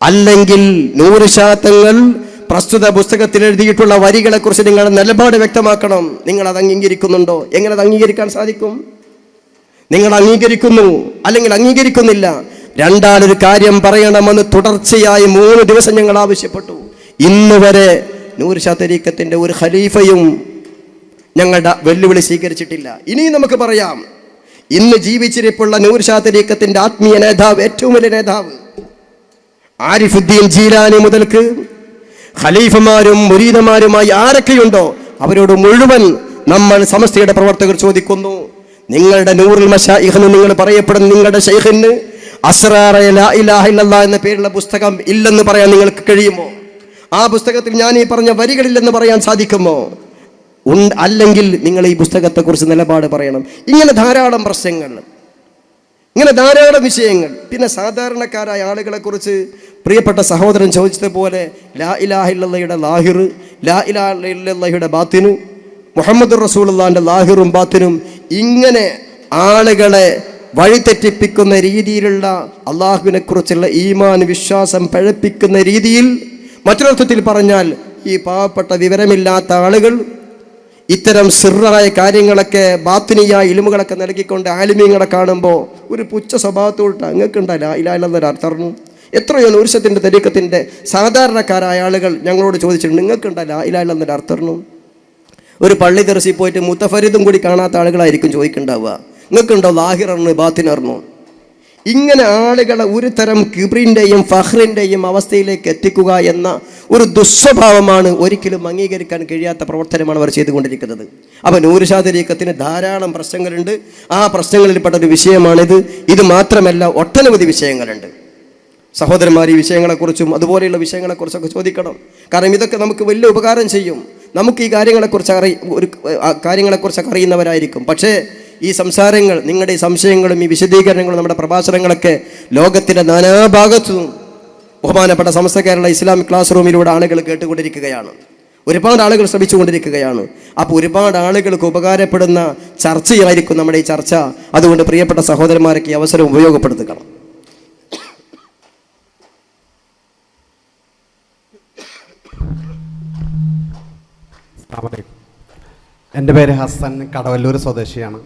അല്ലെങ്കിൽ നൂർ ഷാ തങ്ങൾ പ്രസ്തുത പുസ്തകത്തിൽ എഴുതിയിട്ടുള്ള വരികളെക്കുറിച്ച് നിങ്ങളുടെ നിലപാട് വ്യക്തമാക്കണം. നിങ്ങൾ അത് അംഗീകരിക്കുന്നുണ്ടോ? എങ്ങനെ അത് അംഗീകരിക്കാൻ സാധിക്കും? നിങ്ങൾ അംഗീകരിക്കുന്നു അല്ലെങ്കിൽ അംഗീകരിക്കുന്നില്ല. രണ്ടാലൊരു കാര്യം പറയണമെന്ന് തുടർച്ചയായി 3 ദിവസം ഞങ്ങൾ ആവശ്യപ്പെട്ടു. ഇന്ന് വരെ നൂർ ഷാ തരീക്കത്തിൻ്റെ ഒരു ഖലീഫയും ഞങ്ങളുടെ വെല്ലുവിളി സ്വീകരിച്ചിട്ടില്ല. ഇനിയും നമുക്ക് പറയാം, ഇന്ന് ജീവിച്ചിരിപ്പുള്ള നൂർ ഷാ തരീക്കത്തിൻ്റെ ആത്മീയ നേതാവ്, ഏറ്റവും വലിയ നേതാവ് ആരിഫുദ്ദീൻ ജീലാനി മുതൽക്ക് ഖലീഫമാരും മുരീദമാരുമായി ആരൊക്കെയുണ്ടോ അവരോട് മുഴുവൻ നമ്മൾ സമസ്തയുടെ പ്രവർത്തകർ ചോദിക്കുന്നു, നിങ്ങളുടെ നൂറുൽ മശായിഖ് എന്ന് നിങ്ങൾ പറയപ്പെടുന്ന നിങ്ങളുടെ ശൈഖിന് അസ്റാറ ലാ ഇലാഹ ഇല്ലല്ലാഹ് എന്ന പേരുള്ള പുസ്തകം ഇല്ലെന്ന് പറയാൻ നിങ്ങൾക്ക് കഴിയുമോ? ആ പുസ്തകത്തിൽ ഞാൻ ഈ പറഞ്ഞ വരികളില്ലെന്ന് പറയാൻ സാധിക്കുമോ? അല്ലെങ്കിൽ നിങ്ങൾ ഈ പുസ്തകത്തെക്കുറിച്ച് നിലപാട് പറയണം. ഇങ്ങനെ ധാരാളം പ്രശ്നങ്ങൾ, ഇങ്ങനെ ധാരാളം വിഷയങ്ങൾ. പിന്നെ സാധാരണക്കാരായ ആളുകളെ കുറിച്ച് പ്രിയപ്പെട്ട സഹോദരൻ ചോദിച്ചതുപോലെ ലാ ഇലാഹ ഇല്ലല്ലാഹയുടെ ലാഹിർ, ലാ ഇലാഹ ഇല്ലല്ലാഹയുടെ ബാത്തിനു, മുഹമ്മദുർ റസൂലുള്ളാഹിന്റെ ലാഹിറും ബാത്തിനും ഇങ്ങനെ ആളുകളെ വഴിതെറ്റിപ്പിക്കുന്ന രീതിയിലുള്ള അള്ളാഹുവിനെ കുറിച്ചുള്ള ഈമാൻ വിശ്വാസം പഴപ്പിക്കുന്ന രീതിയിൽ, മറ്റൊരർത്ഥത്തിൽ പറഞ്ഞാൽ ഈ പാവപ്പെട്ട വിവരമില്ലാത്ത ആളുകൾ ഇത്തരം സിറായ കാര്യങ്ങളൊക്കെ ബാത്തിനിയായ ഇൽമുകളൊക്കെ നൽകിക്കൊണ്ട് ആലിമീങ്ങളെ കാണുമ്പോൾ ഒരു പുച്ഛ സ്വഭാവത്തോട്ട് അങ്ങക്കുണ്ടല്ല ഇല്ലാന്നൊരു അർത്ഥം. എത്രയോ നൂർശത്തിൻ്റെ തരീക്കത്തിൻ്റെ സാധാരണക്കാരായ ആളുകൾ ഞങ്ങളോട് ചോദിച്ചിട്ടുണ്ട്, നിങ്ങൾക്കുണ്ടല്ല ഇല്ലാന്നൊരു അർത്ഥം. ഒരു പള്ളി ദർശി പോയിട്ട് മുത്തഫരിദും കൂടി കാണാത്ത ആളുകളായിരിക്കും ചോദിക്കുന്നുണ്ടാവുക, നിങ്ങൾക്കുണ്ടോ ലാഹിറന്ന് ബാത്തിനറിഞ്ഞു. ഇങ്ങനെ ആളുകളെ ഒരു തരം കിബ്രിൻ്റെയും ഫഹ്റിൻ്റെയും അവസ്ഥയിലേക്ക് എത്തിക്കുക എന്ന ഒരു ദുസ്വഭാവമാണ്, ഒരിക്കലും അംഗീകരിക്കാൻ കഴിയാത്ത പ്രവർത്തനമാണ് അവർ ചെയ്തുകൊണ്ടിരിക്കുന്നത്. അപ്പോൾ നൂർഷാ തരീഖത്തിന് ധാരാളം പ്രശ്നങ്ങളുണ്ട്. ആ പ്രശ്നങ്ങളിൽപ്പെട്ട ഒരു വിഷയമാണിത്. ഇത് മാത്രമല്ല, ഒട്ടനവധി വിഷയങ്ങളുണ്ട്. സഹോദരന്മാർ, ഈ വിഷയങ്ങളെക്കുറിച്ചും അതുപോലെയുള്ള വിഷയങ്ങളെക്കുറിച്ചൊക്കെ ചോദിക്കണം. കാരണം ഇതൊക്കെ നമുക്ക് വലിയ ഉപകാരം ചെയ്യും. നമുക്ക് ഈ കാര്യങ്ങളെക്കുറിച്ചൊക്കെ അറിയുന്നവരായിരിക്കും. പക്ഷേ ഈ സംസാരങ്ങൾ, നിങ്ങളുടെ ഈ സംശയങ്ങളും ഈ വിശദീകരണങ്ങളും നമ്മുടെ പ്രഭാഷണങ്ങളൊക്കെ ലോകത്തിൻ്റെ നാനാഭാഗത്തും ബഹുമാനപ്പെട്ട സമസ്ത കേരള ഇസ്ലാമിക് ക്ലാസ് റൂമിലൂടെ ആളുകൾ കേട്ടുകൊണ്ടിരിക്കുകയാണ്. ഒരുപാട് ആളുകൾ ശ്രമിച്ചുകൊണ്ടിരിക്കുകയാണ്. അപ്പോൾ ഒരുപാട് ആളുകൾക്ക് ഉപകാരപ്പെടുന്ന ചർച്ചയായിരിക്കും നമ്മുടെ ഈ ചർച്ച. അതുകൊണ്ട് പ്രിയപ്പെട്ട സഹോദരന്മാരൊക്കെ ഈ അവസരം ഉപയോഗപ്പെടുത്തണം. എൻ്റെ പേര് ഹസൻ, കടവല്ലൂർ സ്വദേശിയാണ്.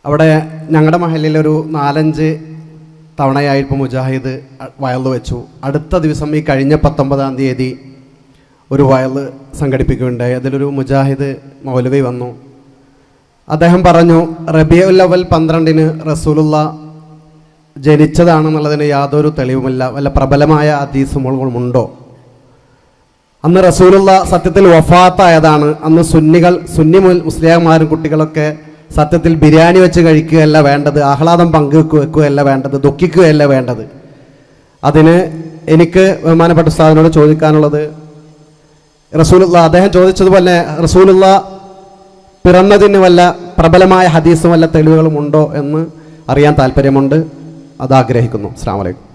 അവിടെ ഞങ്ങളുടെ മഹലിലൊരു 4-5 തവണയായിപ്പോൾ മുജാഹിദ് വയല് വെച്ചു. അടുത്ത ദിവസം ഈ കഴിഞ്ഞ 19-ാം തീയതി ഒരു വയല് സംഘടിപ്പിക്കുകയുണ്ടായി. അതിലൊരു മുജാഹിദ് മൗലവി വന്നു. അദ്ദേഹം പറഞ്ഞു, റബീഉൽ അവ്വൽ 12-ന് റസൂലുള്ള ജനിച്ചതാണെന്നുള്ളതിന് യാതൊരു തെളിവുമില്ല, വല്ല പ്രബലമായ ഹദീസുകളുമുണ്ടോ? അന്ന് റസൂലുള്ള സത്യത്തിൽ വഫാത്തായതാണ്. അന്ന് സുന്നി മുസ്ലിംമാരും കുട്ടികളൊക്കെ സത്യത്തിൽ ബിരിയാണി വെച്ച് കഴിക്കുകയല്ല വേണ്ടത്, ആഹ്ലാദം പങ്കുവെക്കുകയല്ല വേണ്ടത്, ദുഃഖിക്കുകയല്ല വേണ്ടത്. അതിന് എനിക്ക് ബഹുമാനപ്പെട്ട ഉസ്താദിനോട് ചോദിക്കാനുള്ളത്, അദ്ദേഹം ചോദിച്ചതുപോലെ റസൂലുള്ള പിറന്നതിന് വല്ല പ്രബലമായ ഹദീസും വല്ല തെളിവുകളും ഉണ്ടോ എന്ന് അറിയാൻ താല്പര്യമുണ്ട്. അതാഗ്രഹിക്കുന്നു. അസ്സലാമു അലൈക്കും.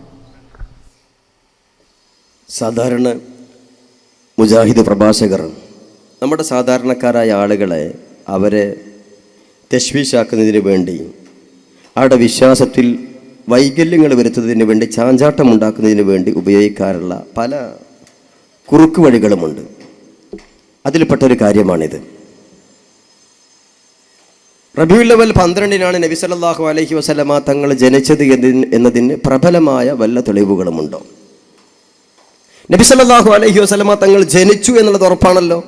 സാധാരണ മുജാഹിദ് പ്രഭാഷകർ നമ്മുടെ സാധാരണക്കാരായ ആളുകളെ അവരെ തശ്വീഷാക്കുന്നതിന് വേണ്ടി, അവരുടെ വിശ്വാസത്തിൽ വൈകല്യങ്ങൾ വരുത്തുന്നതിന് വേണ്ടി, ചാഞ്ചാട്ടം ഉണ്ടാക്കുന്നതിന് വേണ്ടി ഉപയോഗിക്കാറുള്ള പല കുറുക്ക് വഴികളുമുണ്ട്. അതിൽപ്പെട്ടൊരു കാര്യമാണിത്. റബീഉൽ അവ്വൽ 12-നാണ് നബി സല്ലല്ലാഹു അലൈഹി വസല്ലമ തങ്ങൾ ജനിച്ചത് എന്നതിന് പ്രബലമായ വല്ല തെളിവുകളുമുണ്ടോ? നബി സല്ലല്ലാഹു അലൈഹി വസല്ലമ തങ്ങൾ ജനിച്ചു എന്നുള്ളത് ഉറപ്പാണല്ലോ,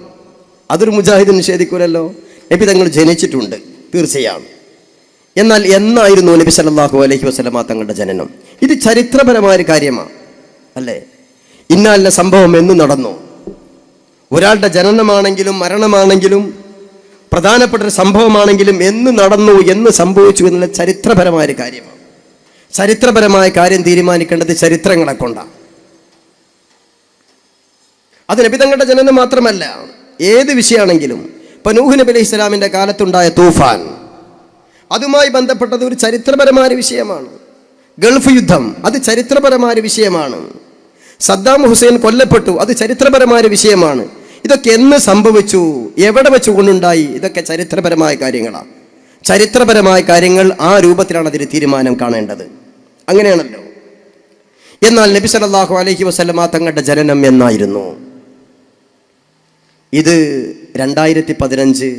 അതൊരു മുജാഹിദ് നിഷേധിക്കൂലല്ലോ. നബി തങ്ങൾ ജനിച്ചിട്ടുണ്ട്, തീർച്ചയാണ്. എന്നാൽ എന്നായിരുന്നു നബി സല്ലല്ലാഹു അലൈഹി വസല്ലമ തങ്ങളുടെ ജനനം? ഇത് ചരിത്രപരമായ ഒരു കാര്യമാണ്, അല്ലേ? ഇന്നാലിൻ്റെ സംഭവം എന്ന് നടന്നു. ഒരാളുടെ ജനനമാണെങ്കിലും മരണമാണെങ്കിലും പ്രധാനപ്പെട്ട ഒരു സംഭവമാണെങ്കിലും എന്ന് നടന്നു, എന്ന് സംഭവിച്ചു എന്നുള്ള ചരിത്രപരമായ ഒരു കാര്യമാണ്. ചരിത്രപരമായ കാര്യം തീരുമാനിക്കേണ്ടത് ചരിത്രങ്ങളെ കൊണ്ടാണ്. അത് നബി തങ്ങളുടെ ജനനം മാത്രമല്ല, ഏത് വിഷയമാണെങ്കിലും. ഇപ്പം നൂഹ് നബി അലൈഹി സ്വലാമിൻ്റെ കാലത്തുണ്ടായ തൂഫാൻ, അതുമായി ബന്ധപ്പെട്ടത് ഒരു ചരിത്രപരമായ വിഷയമാണ്. ഗൾഫ് യുദ്ധം, അത് ചരിത്രപരമായ വിഷയമാണ്. സദ്ദാം ഹുസൈൻ കൊല്ലപ്പെട്ടു, അത് ചരിത്രപരമായ വിഷയമാണ്. ഇതൊക്കെ എന്ന് സംഭവിച്ചു, എവിടെ വെച്ചുകൊണ്ടുണ്ടായി, ഇതൊക്കെ ചരിത്രപരമായ കാര്യങ്ങളാണ്. ചരിത്രപരമായ കാര്യങ്ങൾ ആ രൂപത്തിലാണ് അതിന് തീരുമാനം കാണേണ്ടത്. അങ്ങനെയാണല്ലോ. എന്നാൽ നബി സല്ലല്ലാഹു അലൈഹി വസല്ലമ തങ്ങളുടെ ജനനം എന്നായിരുന്നു? ഇത് 2015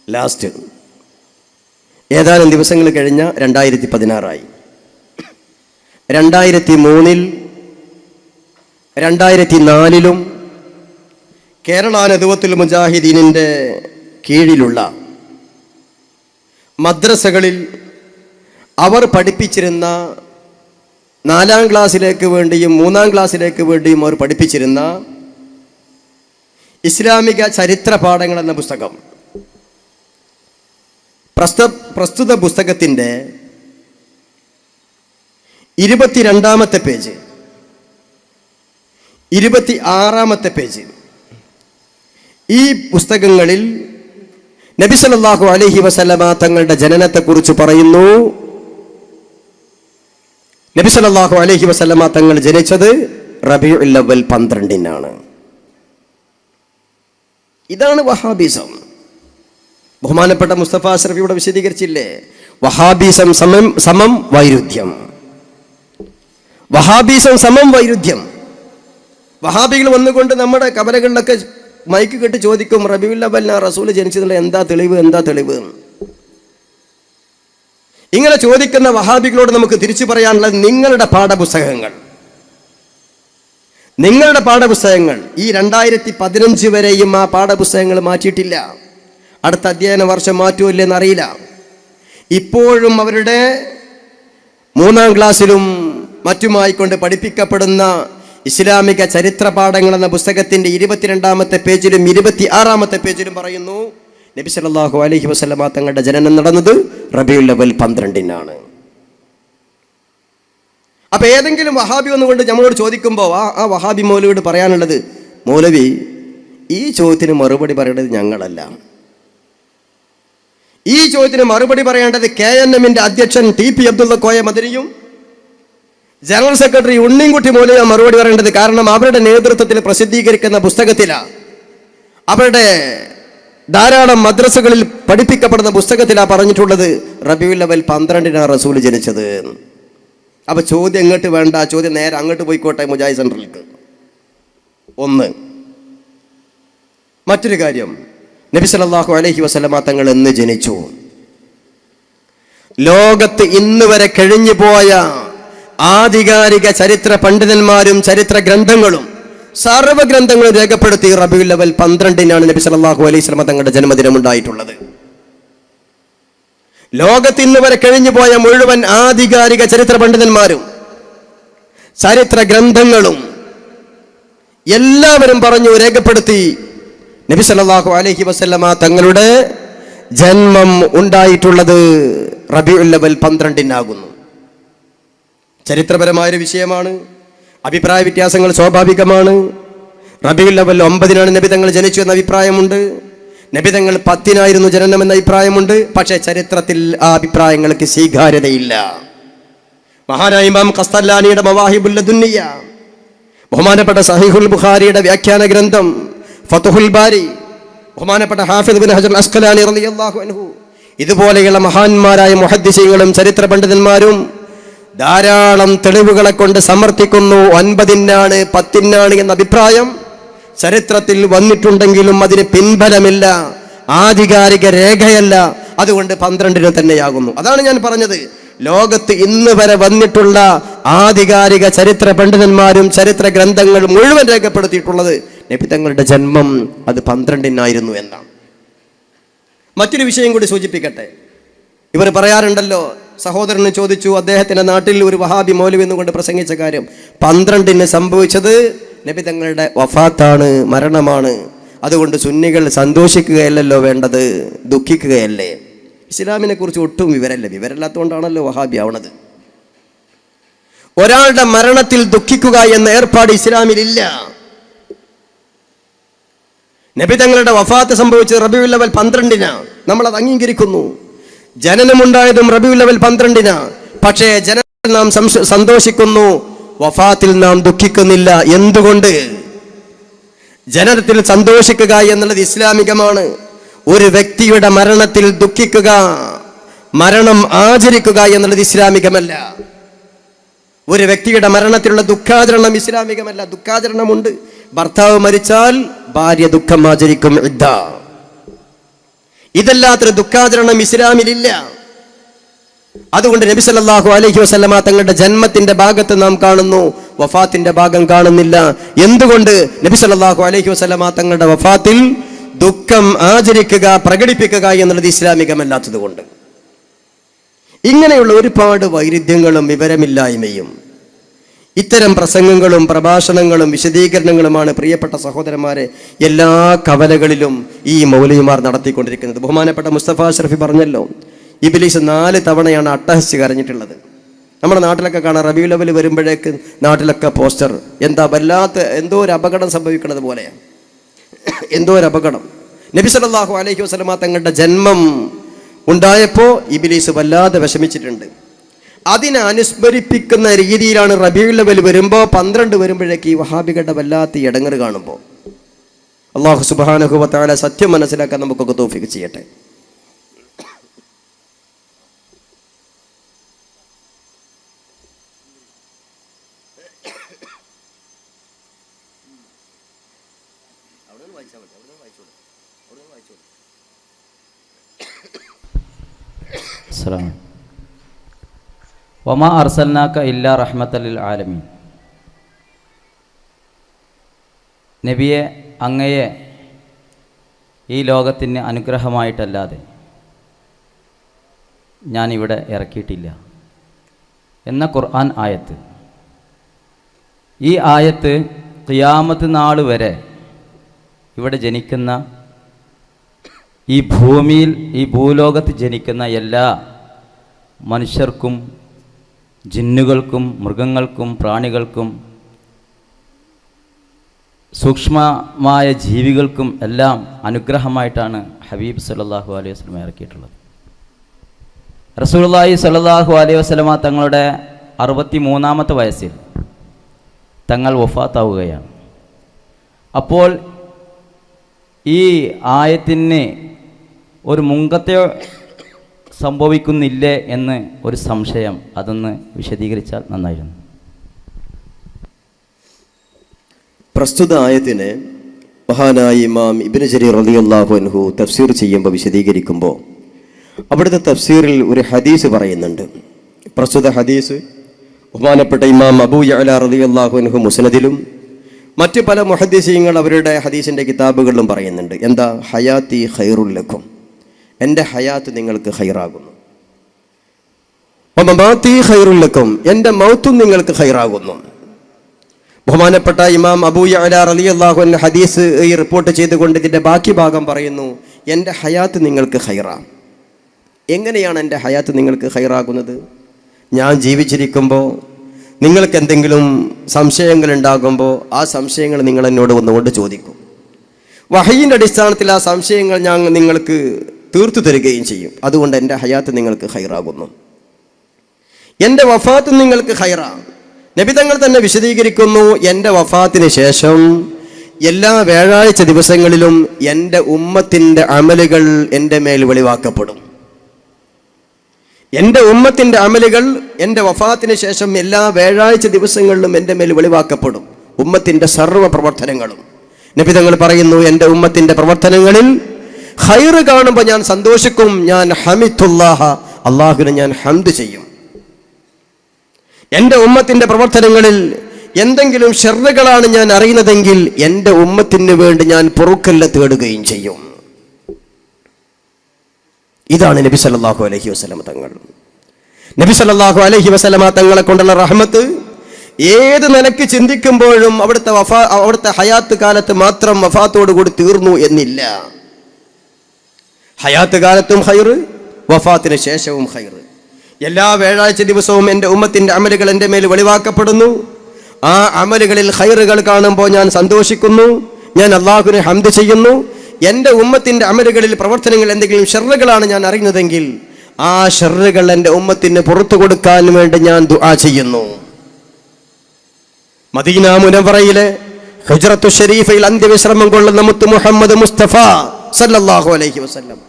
ലാസ്റ്റ്, ഏതാനും ദിവസങ്ങൾ കഴിഞ്ഞ 2016 2003 2004 കേരള നദുവത്തുൽ മുജാഹിദീനിൻ്റെ കീഴിലുള്ള മദ്രസകളിൽ അവർ പഠിപ്പിച്ചിരുന്ന 4ാം ക്ലാസ്സിലേക്ക് വേണ്ടിയും 3ാം ക്ലാസ്സിലേക്ക് വേണ്ടിയും അവർ പഠിപ്പിച്ചിരുന്ന ഇസ്ലാമിക ചരിത്ര പാഠങ്ങൾ എന്ന പുസ്തകം, പ്രസ്തുത പുസ്തകത്തിൻ്റെ 22ാമത്തെ പേജ്, 26ാമത്തെ പേജ്, ഈ പുസ്തകങ്ങളിൽ നബി സല്ലല്ലാഹു അലൈഹി വസല്ലമ തങ്ങളുടെ ജനനത്തെക്കുറിച്ച് പറയുന്നു. നബി സല്ലല്ലാഹു അലൈഹി വസല്ലമ തങ്ങൾ ജനിച്ചത് റബീഉൽ അവ്വൽ 12-നാണ്. ഇതാണ് വഹാബിസം. ബഹുമാനപ്പെട്ട മുസ്തഫ അഷ്റഫി ഇവിടെ വിശദീകരിച്ചില്ലേ, വഹാബിസം സമം വൈരുദ്ധ്യം. വഹാബിസം സമം വൈരുദ്ധ്യം. വഹാബികൾ വന്നുകൊണ്ട് നമ്മുടെ കബരകളിലൊക്കെ മൈക്ക് കെട്ടി ചോദിക്കും, റബീഉൽ അവ്വലിനാ റസൂൽ ജനിച്ചതിനുള്ള എന്താ തെളിവ്. ഇങ്ങനെ ചോദിക്കുന്ന വഹാബികളോട് നമുക്ക് തിരിച്ചു പറയാനുള്ളത്, നിങ്ങളുടെ പാഠപുസ്തകങ്ങൾ ഈ 2015 വരെയും ആ പാഠപുസ്തകങ്ങൾ മാറ്റിയിട്ടില്ല. അടുത്ത അധ്യയന വർഷം മാറ്റുമോ ഇല്ലെന്ന് അറിയില്ല. ഇപ്പോഴും അവരുടെ 3ാം ക്ലാസ്സിലും മറ്റുമായിക്കൊണ്ട് പഠിപ്പിക്കപ്പെടുന്ന ഇസ്ലാമിക ചരിത്ര പാഠങ്ങൾ എന്ന പുസ്തകത്തിൻ്റെ 22ാമത്തെ പേജിലും 26ാമത്തെ പേജിലും പറയുന്നു, നബി സല്ലല്ലാഹു അലൈഹി വസല്ലമ തങ്ങളുടെ ജനനം നടന്നത് റബീഉൽ അവ്വൽ 12-നാണ്. അപ്പൊ ഏതെങ്കിലും വഹാബി വന്നുകൊണ്ട് നമ്മളോട് ചോദിക്കുമ്പോൾ ആ വഹാബി മൗലവിയോട് പറയാനുള്ളത്, മൗലവി ഈ ചോദ്യത്തിന് മറുപടി പറയേണ്ടത് ഞങ്ങളല്ല. ഈ ചോദ്യത്തിന് മറുപടി പറയേണ്ടത് KNM-ന്റെ അധ്യക്ഷൻ TP അബ്ദുള്ള കോയ മദനിയും ജനറൽ സെക്രട്ടറി ഉണ്ണിൻകുട്ടി മൗലവിയും മറുപടി പറയേണ്ടത്. കാരണം അവരുടെ നേതൃത്വത്തിൽ പ്രസിദ്ധീകരിക്കുന്ന പുസ്തകത്തിലാണ്, അവരുടെ ധാരാളം മദ്രസകളിൽ പഠിപ്പിക്കപ്പെടുന്ന പുസ്തകത്തിലാണ് പറഞ്ഞിട്ടുള്ളത് റബീഉൽ അവ്വൽ 12-നാണ് റസൂൽ ജനിച്ചത്. അപ്പൊ ചോദ്യം എങ്ങോട്ട് വേണ്ട, ചോദ്യം നേരെ അങ്ങോട്ട് പോയിക്കോട്ടെ, മുജാഹിദ് സെൻട്രലിലേക്ക്. ഒന്ന്. മറ്റൊരു കാര്യം, നബി സല്ലല്ലാഹു അലൈഹി വസല്ലമ തങ്ങൾ എന്ന് ജനിച്ചു? ലോകത്ത് ഇന്ന് വരെ കഴിഞ്ഞു പോയ ആധികാരിക ചരിത്ര പണ്ഡിതന്മാരും ചരിത്ര ഗ്രന്ഥങ്ങളും സർവ്വഗ്രന്ഥങ്ങളും രേഖപ്പെടുത്തി റബീഉൽ അവ്വൽ 12-നാണ് നബി സല്ലല്ലാഹു അലൈഹി വസല്ലമ തങ്ങളുടെ ജന്മദിനം ഉണ്ടായിട്ടുള്ളത്. ലോകത്ത് ഇന്ന് വരെ കഴിഞ്ഞു പോയ മുഴുവൻ ആധികാരിക ചരിത്ര പണ്ഡിതന്മാരും ചരിത്ര ഗ്രന്ഥങ്ങളും എല്ലാവരും പറഞ്ഞു, രേഖപ്പെടുത്തി, നബി സല്ലല്ലാഹു അലൈഹി വസല്ലമ തങ്ങളുടെ ജന്മം ഉണ്ടായിട്ടുള്ളത് റബീഉൽ അവ്വൽ 12-നാകുന്നു. ചരിത്രപരമായൊരു വിഷയമാണ്. അഭിപ്രായ വ്യത്യാസങ്ങൾ സ്വാഭാവികമാണ്. റബീഉൽ അവ്വൽ 9-നാണ് നബി തങ്ങൾ ജനിച്ചു എന്ന അഭിപ്രായമുണ്ട്. നബി തങ്ങൾ 10-നായിരുന്നു ജനനം എന്ന അഭിപ്രായമുണ്ട്. പക്ഷേ ചരിത്രത്തിൽ ആ അഭിപ്രായങ്ങൾക്ക് സ്വീകാര്യതയില്ല. മഹാനായ ഇമാം ഖസ്തലാനിയുടെ മവാഹിബുൽ ലദുന്നിയ, ബഹുമാനപ്പെട്ട സഹീഹുൽ ബുഖാരിയുടെ വ്യാഖ്യാന ഗ്രന്ഥം ഫത്ഹുൽ ബാരി, ബഹുമാനപ്പെട്ട ഹാഫിദ് ഇബ്നു ഹജർ അസ്ഖലാനി റളിയല്ലാഹു അൻഹു, ഇതുപോലെയുള്ള മഹാന്മാരായ മുഹദ്ദിസീങ്ങളും ചരിത്ര പണ്ഡിതന്മാരും ധാരാളം തെളിവുകളെ കൊണ്ട് സമർത്ഥിക്കുന്നു 9-നാണ് 10-നാണ് എന്ന അഭിപ്രായം ചരിത്രത്തിൽ വന്നിട്ടുണ്ടെങ്കിലും അതിന് പിൻബലമില്ല, ആധികാരിക രേഖയല്ല. അതുകൊണ്ട് 12-ന് തന്നെയാകുന്നു. അതാണ് ഞാൻ പറഞ്ഞത്, ലോകത്ത് ഇന്ന് വരെ വന്നിട്ടുള്ള ആധികാരിക ചരിത്ര പണ്ഡിതന്മാരും ചരിത്ര ഗ്രന്ഥങ്ങളും മുഴുവൻ രേഖപ്പെടുത്തിയിട്ടുള്ളത് നബി തങ്ങളുടെ ജന്മം അത് 12-നായിരുന്നു എന്നാണ്. മറ്റൊരു വിഷയം കൂടി സൂചിപ്പിക്കട്ടെ. ഇവർ പറയാറുണ്ടല്ലോ, സഹോദരന് ചോദിച്ചു, അദ്ദേഹത്തിന്റെ നാട്ടിൽ ഒരു വഹാബി മൗലവി എന്നുകൊണ്ട് പ്രസംഗിച്ച കാര്യം, 12-ന് സംഭവിച്ചത് നബി തങ്ങളുടെ വഫാത്താണ്, മരണമാണ്. അതുകൊണ്ട് സുന്നികൾ സന്തോഷിക്കുകയല്ലല്ലോ വേണ്ടത്, ദുഃഖിക്കുകയല്ലേ. ഇസ്ലാമിനെ കുറിച്ച് ഒട്ടും വിവരമില്ലാത്തതുകൊണ്ടാണല്ലോ വഹാബി ആവണത്. ഒരാളുടെ മരണത്തിൽ ദുഃഖിക്കുക എന്ന ഏർപ്പാട് ഇസ്ലാമിലില്ല. നബി തങ്ങളുടെ വഫാത്ത് സംഭവിച്ചത് റബീഉൽ അവ്വൽ 12-നാണ്, നമ്മളത് അംഗീകരിക്കുന്നു. ജനനമുണ്ടായതും റബീഉൽ അവ്വൽ 12-നാണ്. പക്ഷേ ജനനത്തിൽ നാം സന്തോഷിക്കുന്നു, വഫാത്തിൽ നാം ദുഃഖിക്കുന്നില്ല. എന്തുകൊണ്ട്? ജനനത്തിൽ സന്തോഷിക്കുക എന്നുള്ളത് ഇസ്ലാമികമാണ്. ഒരു വ്യക്തിയുടെ മരണത്തിൽ ദുഃഖിക്കുക, മരണം ആചരിക്കുക എന്നുള്ളത് ഇസ്ലാമികമല്ല. ഒരു വ്യക്തിയുടെ മരണത്തിലുള്ള ദുഃഖാചരണം ഇസ്ലാമികമല്ല. ദുഃഖാചരണമുണ്ട്. ഭർത്താവ് മരിച്ചാൽ ഭാര്യ ദുഃഖം ആചരിക്കും, ഇദ്ദ. ഇതല്ലാത്തൊരു ദുഃഖാചരണം ഇസ്ലാമിലില്ല. അതുകൊണ്ട് നബി സല്ലല്ലാഹു അലൈഹി വസല്ലമ തങ്ങളുടെ ജന്മത്തിന്റെ ഭാഗത്ത് നാം കാണുന്നു, വഫാത്തിന്റെ ഭാഗം കാണുന്നില്ല. എന്തുകൊണ്ട്? നബി സല്ലല്ലാഹു അലൈഹി വസല്ലമ തങ്ങളുടെ വഫാത്തിൽ ദുഃഖം ആചരിക്കുക, പ്രകടിപ്പിക്കുക എന്നുള്ളത് ഇസ്ലാമികമല്ലാത്തത് കൊണ്ട്. ഇങ്ങനെയുള്ള ഒരുപാട് വൈരുദ്ധ്യങ്ങളും വിവരമില്ലായ്മയും ഇത്തരം പ്രസംഗങ്ങളും പ്രഭാഷണങ്ങളും വിശദീകരണങ്ങളുമാണ് പ്രിയപ്പെട്ട സഹോദരന്മാരെ എല്ലാ കവലകളിലും ഈ മൗലവിമാർ നടത്തിക്കൊണ്ടിരിക്കുന്നത്. ബഹുമാനപ്പെട്ട മുസ്തഫ ഷറഫി പറഞ്ഞല്ലോ, ഇബ്ലീസ് 4 തവണയാണ് അട്ടഹസിച്ച് കരഞ്ഞിട്ടുള്ളത്. നമ്മുടെ നാട്ടിലൊക്കെ കാണാം, റബീഉൽ അവ്വൽ വരുമ്പോഴേക്ക് നാട്ടിലൊക്കെ പോസ്റ്റർ, എന്താ വല്ലാത്ത എന്തോ ഒരു അപകടം സംഭവിക്കുന്നത് പോലെയാണ്. എന്തോ ഒരു അപകടം. നബി സല്ലല്ലാഹു അലൈഹി വസല്ലമ തങ്ങളുടെ ജന്മം ഉണ്ടായപ്പോൾ ഇബ്ലീസ് വല്ലാതെ വിഷമിച്ചിട്ടുണ്ട്. അതിനെ അനുസ്മരിപ്പിക്കുന്ന രീതിയിലാണ് റബീഉൽ അവ്വൽ വരുമ്പോൾ 12 വരുമ്പോഴേക്ക് ഈ വഹാബികളുടെ വല്ലാത്ത ഇടങ്ങറ് കാണുമ്പോൾ. അല്ലാഹു സുബ്ഹാനഹു വ തആല സത്യം മനസ്സിലാക്കാൻ നമുക്കൊക്കെ തൗഫീഖ് ചെയ്യട്ടെ. വമാ അർസൽനാക ഇല്ലാ റഹ്മത്തൽ ലിൽ ആലമീൻ. നബിയെ, അങ്ങയെ ഈ ലോകത്തിന് അനുഗ്രഹമായിട്ടല്ലാതെ ഞാനിവിടെ ഇറക്കിയിട്ടില്ല എന്ന ഖുർആൻ ആയത്ത്. ഈ ആയത്ത് ഖിയാമത്ത് നാൾ വരെ ഇവിടെ ജനിക്കുന്ന, ഈ ഭൂമിയിൽ, ഈ ഭൂലോകത്ത് ജനിക്കുന്ന എല്ലാ മനുഷ്യർക്കും ജിന്നുകൾക്കും മൃഗങ്ങൾക്കും പ്രാണികൾക്കും സൂക്ഷ്മമായ ജീവികൾക്കും എല്ലാം അനുഗ്രഹമായിട്ടാണ് ഹബീബ് സല്ലല്ലാഹു അലൈഹി വസല്ലം ഇറക്കിയിട്ടുള്ളത്. റസൂലുള്ളാഹി സല്ലല്ലാഹു അലൈഹി വസല്ലമ തങ്ങളുടെ 63-ാമത്തെ വയസ്സിൽ തങ്ങൾ വഫാത്താവുകയാണ്. അപ്പോൾ ഈ ആയത്തിന് ഒരു മുങ്കത്തെ സംഭവിക്കുന്നില്ലേ എന്ന് ഒരു സംശയം, അതൊന്ന് വിശദീകരിച്ചാൽ നന്നായിരുന്നു. പ്രസ്തുത ആയത്തിന് മഹാനായ ഇമാം ഇബ്നു ജരീർ റളിയല്ലാഹു അൻഹു തഫ്സീർ ചെയ്യുമ്പോൾ, വിശദീകരിക്കുമ്പോൾ അവിടുത്തെ തഫ്സീറിൽ ഒരു ഹദീസ് പറയുന്നുണ്ട്. പ്രസ്തുത ഹദീസ് ബഹുമാനപ്പെട്ട ഇമാം അബൂ യഅല റളിയല്ലാഹു അൻഹു മുസ്നദിലും മറ്റ് പല മുഹദ്ദിസീങ്ങൾ അവരുടെ ഹദീസിൻ്റെ കിതാബുകളിലും പറയുന്നുണ്ട്. എന്താ? ഹയാത്തി ഖൈറുൽ ലക്കും, എൻ്റെ ഹയാത്ത് നിങ്ങൾക്ക് ഖൈറാകുന്നു. മമാത്തി ഖൈറുൽ ലക്കും, എൻ്റെ മൗത്തും നിങ്ങൾക്ക് ഖൈറാകുന്നു. ബഹുമാനപ്പെട്ട ഇമാം അബൂ യഅല റളിയല്ലാഹു അൻഹു ഹദീസ് ഈ റിപ്പോർട്ട് ചെയ്തുകൊണ്ട് ഇതിൻ്റെ ബാക്കി ഭാഗം പറയുന്നു, എൻ്റെ ഹയാത്ത് നിങ്ങൾക്ക് ഖൈറാ. എങ്ങനെയാണ് എൻ്റെ ഹയാത്ത് നിങ്ങൾക്ക് ഖൈറാകുന്നത്? ഞാൻ ജീവിച്ചിരിക്കുമ്പോൾ നിങ്ങൾക്ക് എന്തെങ്കിലും സംശയങ്ങൾ ഉണ്ടാകുമ്പോൾ ആ സംശയങ്ങൾ നിങ്ങൾ എന്നോട് ഒന്നുകൊണ്ട് ചോദിക്കും. വഹയിൻ്റെ അടിസ്ഥാനത്തിൽ ആ സംശയങ്ങൾ ഞാൻ നിങ്ങൾക്ക് തീർത്തു തരികയും ചെയ്യും. അതുകൊണ്ട് എൻ്റെ ഹയാത്ത് നിങ്ങൾക്ക് ഖൈറാകുന്നു. എൻ്റെ വഫാത്ത് നിങ്ങൾക്ക് ഖൈറാ. നബി തങ്ങൾ തന്നെ വിശദീകരിക്കുന്നു, എൻ്റെ വഫാത്തിന് ശേഷം എല്ലാ വ്യാഴാഴ്ച ദിവസങ്ങളിലും എൻ്റെ ഉമ്മത്തിൻ്റെ അമലുകൾ എൻ്റെ മേൽ വെളിവാക്കപ്പെടും. എൻ്റെ ഉമ്മത്തിൻ്റെ അമലുകൾ എൻ്റെ വഫാത്തിന് ശേഷം എല്ലാ വ്യാഴാഴ്ച ദിവസങ്ങളിലും എൻ്റെ മേൽ വെളിവാക്കപ്പെടും. ഉമ്മത്തിൻ്റെ സർവ്വ പ്രവർത്തനങ്ങളും. നബി തങ്ങൾ പറയുന്നു, എൻ്റെ ഉമ്മത്തിൻ്റെ പ്രവർത്തനങ്ങളിൽ ഖൈറ് കാണുമ്പോൾ ഞാൻ സന്തോഷിക്കും. ഞാൻ ഹമിദുല്ലാഹ, അള്ളാഹുവിനെ ഞാൻ ഹംദ് ചെയ്യും. എൻ്റെ ഉമ്മത്തിൻ്റെ പ്രവർത്തനങ്ങളിൽ എന്തെങ്കിലും ഷർറുകളാണ് ഞാൻ അറിയുന്നതെങ്കിൽ എൻ്റെ ഉമ്മത്തിന് വേണ്ടി ഞാൻ പൊറുക്കല്ല തേടുകയും ചെയ്യും. ഇതാണ് നബി സല്ലല്ലാഹു അലൈഹി വസല്ലമ തങ്ങൾ. നബി സല്ലല്ലാഹു അലൈഹി വസല്ലമ തങ്ങളെ കൊണ്ടുള്ള റഹ്മത്ത് ഏത് നിലയ്ക്ക് ചിന്തിക്കുമ്പോഴും അവിടുത്തെ ഹയാത്ത് കാലത്ത് മാത്രം വഫാത്തോടു കൂടി തീർന്നു എന്നില്ല. ഹയാത്ത് കാലത്തും ഖൈറ്, വഫാത്തിന് ശേഷവും ഖൈറ്. എല്ലാ വ്യാഴാഴ്ച ദിവസവും എൻ്റെ ഉമ്മത്തിൻ്റെ അമലുകൾ എൻ്റെ മേൽ വെളിവാക്കപ്പെടുന്നു. ആ അമലുകളിൽ ഖൈറുകൾ കാണുമ്പോൾ ഞാൻ സന്തോഷിക്കുന്നു, ഞാൻ അള്ളാഹുവിനെ ഹംദ് ചെയ്യുന്നു. എൻ്റെ ഉമ്മത്തിൻ്റെ അമലുകളിൽ പ്രവർത്തനങ്ങൾ എന്തെങ്കിലും ഷർറുകളാണ് ഞാൻ അറിയുന്നതെങ്കിൽ ആ ഷർറുകൾ എൻ്റെ ഉമ്മത്തിന് പുറത്തു കൊടുക്കാൻ വേണ്ടി ഞാൻ ദുആ ചെയ്യുന്നു. മദീന മുനവ്വറയിലെ ഹുജ്റത്തു ഷരീഫയിൽ അന്ത്യവിശ്രമം കൊള്ളുന്ന മുത്ത് മുഹമ്മദ് മുസ്തഫ സല്ലല്ലാഹു അലൈഹി വസല്ലം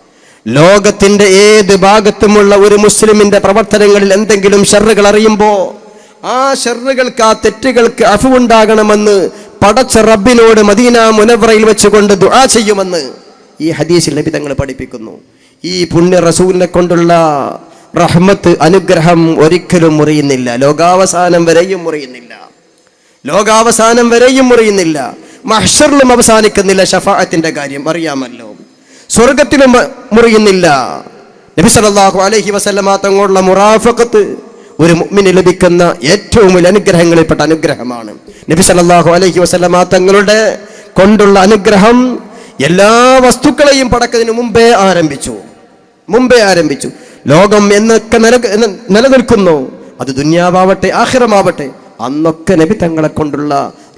ലോകത്തിൻ്റെ ഏത് ഭാഗത്തുമുള്ള ഒരു മുസ്ലിമിൻ്റെ പ്രവർത്തനങ്ങളിൽ എന്തെങ്കിലും ഷർറുകൾ അറിയുമ്പോൾ ആ ഷർറുകൾക്ക്, ആ തെറ്റുകൾക്ക് അഫുവുണ്ടാകണമെന്ന് പടച്ച റബ്ബിനോട് മദീന മുനവ്വറയിൽ വെച്ചുകൊണ്ട് ദുആ ചെയ്യുമെന്ന് ഈ ഹദീസിൽ നബി തങ്ങൾ പഠിപ്പിക്കുന്നു. ഈ പുണ്യ റസൂലിനെ കൊണ്ടുള്ള റഹ്മത്ത്, അനുഗ്രഹം ഒരിക്കലും മുറിയുന്നില്ല. ലോകാവസാനം വരെയും മുറിയുന്നില്ല. ലോകാവസാനം വരെയും മുറിയുന്നില്ല. മഹ്ശറിലും അവസാനിക്കുന്നില്ല. ശഫാഅത്തിന്റെ കാര്യം അറിയാമല്ലോ. സ്വർഗത്തിലും മുറിയുന്നില്ല. നബി സല്ലല്ലാഹു അലൈഹി വസല്ലമ തങ്ങളുടെ മുറാഫഖത്ത് ഒരു മുഅ്മിന് ലഭിക്കുന്ന ഏറ്റവും വലിയ അനുഗ്രഹങ്ങളിൽപ്പെട്ട അനുഗ്രഹമാണ്. നബി സല്ലല്ലാഹു അലൈഹി വസല്ലമ തങ്ങളുടെ കൊണ്ടുള്ള അനുഗ്രഹം എല്ലാ വസ്തുക്കളെയും പടക്കുന്നതിന് മുമ്പേ ആരംഭിച്ചു. ലോകം എന്നൊക്കെ നിലനിൽക്കുന്നു, അത് ദുനിയാവാവട്ടെ ആഖിറമാവട്ടെ, അന്നൊക്കെ നബി തങ്ങളെ കൊണ്ടുള്ള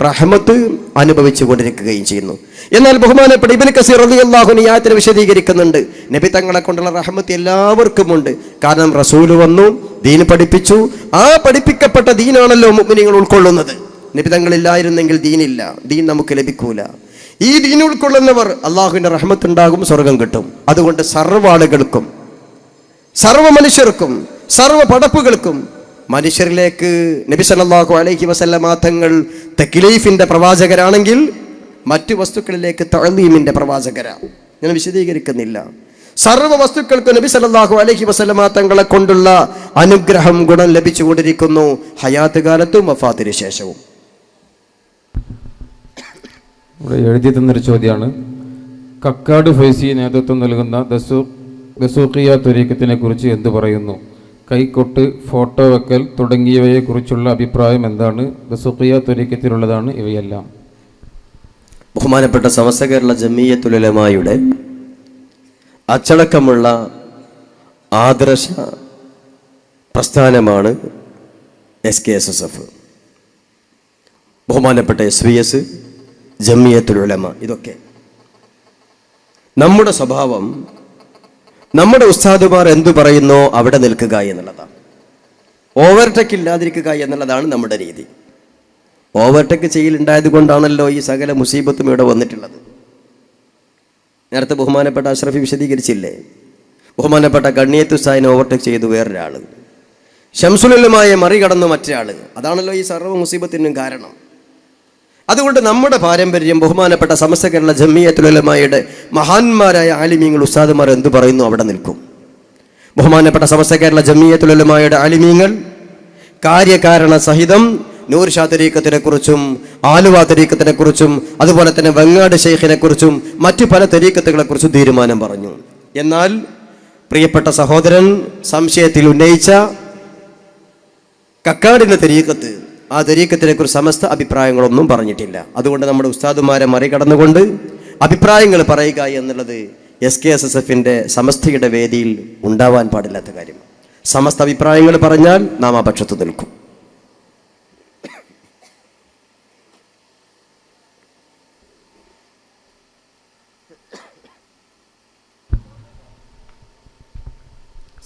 റഹ്മത്ത് അനുഭവിച്ചു കൊണ്ടിരിക്കുകയും ചെയ്യുന്നു. എന്നാൽ ബഹുമാനപ്പെട്ട ഇബ്നു കസീർ റളിയല്ലാഹു അൻഹു ആയത്തിനെ വിശദീകരിക്കുന്നുണ്ട്. നബി തങ്ങളെ കൊണ്ടുള്ള റഹ്മത്ത് എല്ലാവർക്കും ഉണ്ട്. കാരണം റസൂല് വന്നു, ദീൻ പഠിപ്പിച്ചു. ആ പഠിപ്പിക്കപ്പെട്ട ദീനാണല്ലോ മുഅ്മിനീങ്ങൾ ഉൾക്കൊള്ളുന്നത്. നബി തങ്ങളില്ലായിരുന്നെങ്കിൽ ദീനില്ല, ദീൻ നമുക്ക് ലഭിക്കൂല. ഈ ദീൻ ഉൾക്കൊള്ളുന്നവർ അള്ളാഹുവിന്റെ റഹ്മത്ത് ഉണ്ടാകും, സ്വർഗം കിട്ടും. അതുകൊണ്ട് സർവ്വ ആളുകൾക്കും, സർവ്വ മനുഷ്യർക്കും, സർവ്വ പടപ്പുകൾക്കും മനുഷ്യരിലേക്ക് നബി സല്ലല്ലാഹു അലൈഹി വസല്ലമ തങ്ങൾ തക്ലീഫിന്റെ പ്രവാചകരാണെങ്കിൽ മറ്റു വസ്തുക്കളിലേക്ക് തഅലീമിന്റെ പ്രവാചകരാണ്. ഞാൻ വിശദീകരിക്കുന്നില്ല. സർവ്വ വസ്തുക്കൾക്കും നബി സല്ലല്ലാഹു അലൈഹി വസല്ലമ തങ്ങളെ കൊണ്ടുള്ള അനുഗ്രഹം, ഗുണം ലഭിച്ചുകൊണ്ടിരിക്കുന്നു, ഹയാത്ത് കാലത്തും വഫാത്തിന് ശേഷവും. ഇവിടെ എഴുതി തന്നൊരു ചോദ്യമാണ്. കക്കാട് ഫൈസി നേതൃത്വം നൽകുന്ന ദസൂഖിയ ത്വരീഖത്തിനെ കുറിച്ച് എന്ത് പറയുന്നു? കൈക്കൊട്ട്, ഫോട്ടോ വെക്കൽ തുടങ്ങിയവയെ കുറിച്ചുള്ള അഭിപ്രായം എന്താണ്? ദസൂഖിയ ത്വരീഖത്തിലുള്ളതാണ് ഇവയെല്ലാം. ബഹുമാനപ്പെട്ട സമസ്ത കേരള ജമിയത്തുൽ ഉലമായുടെ അച്ചടക്കമുള്ള ആദർശ പ്രസ്ഥാനമാണ് SKSSF. ബഹുമാനപ്പെട്ട SVS, ജമിയത്തുൽ ഉലമ, ഇതൊക്കെ നമ്മുടെ സ്വഭാവം, നമ്മുടെ ഉസ്താദുമാർ എന്തു പറയുന്നോ അവിടെ നിൽക്കുക എന്നുള്ളതാണ്. ഓവർടേക്ക് ഇല്ലാതിരിക്കുക എന്നുള്ളതാണ് നമ്മുടെ രീതി. ഓവർടേക്ക് ചെയ്യലുണ്ടായത് കൊണ്ടാണല്ലോ ഈ സകല മുസീബത്തും ഇവിടെ വന്നിട്ടുള്ളത്. നേരത്തെ ബഹുമാനപ്പെട്ട അഷ്റഫി വിശദീകരിച്ചില്ലേ? ബഹുമാനപ്പെട്ട ഗണ്ണിയത്ത് ഉസ്താദിനെ ഓവർടേക്ക് ചെയ്തു വേറൊരാൾ, ശംസുൽ ഉലമായെ മറികടന്നു മറ്റൊരാൾ. അതാണല്ലോ ഈ സർവ്വ മുസീബത്തിനും കാരണം. അതുകൊണ്ട് നമ്മുടെ പാരമ്പര്യം, ബഹുമാനപ്പെട്ട സമസ്ത കേരള ജമിയത്തുൽ ഉലമായുടെ മഹാന്മാരായ ആലിമീങ്ങൾ, ഉസ്താദുമാർ എന്തു പറയുന്നു അവിടെ നിൽക്കും. ബഹുമാനപ്പെട്ട സമസ്ത കേരള ജമിയത്തുൽ ഉലമായുടെ ആലിമീങ്ങൾ കാര്യകാരണ സഹിതം നൂർ ഷാ തരീഖത്തിനെ കുറിച്ചും ആലുവ തരീഖത്തിനെ കുറിച്ചും അതുപോലെ തന്നെ വെങ്ങാട് ഷെയ്ഖിനെ കുറിച്ചും മറ്റു പല തരീഖത്തുകളെ കുറിച്ചും തീരുമാനം പറഞ്ഞു. എന്നാൽ പ്രിയപ്പെട്ട സഹോദരൻ സംശയത്തിൽ ഉന്നയിച്ച കക്കാടിന്റെ തരീഖത്ത്, ആ തരീഖത്തിനെ കുറിച്ച് സമസ്ത അഭിപ്രായങ്ങളൊന്നും പറഞ്ഞിട്ടില്ല. അതുകൊണ്ട് നമ്മുടെ ഉസ്താദുമാരെ മറികടന്നുകൊണ്ട് അഭിപ്രായങ്ങൾ പറയുക എന്നുള്ളത് SKSSFന്റെ സമസ്തയുടെ വേദിയിൽ ഉണ്ടാവാൻ പാടില്ലാത്ത കാര്യം. സമസ്ത അഭിപ്രായങ്ങൾ പറഞ്ഞാൽ നാം ആ പക്ഷത്ത് നിൽക്കും.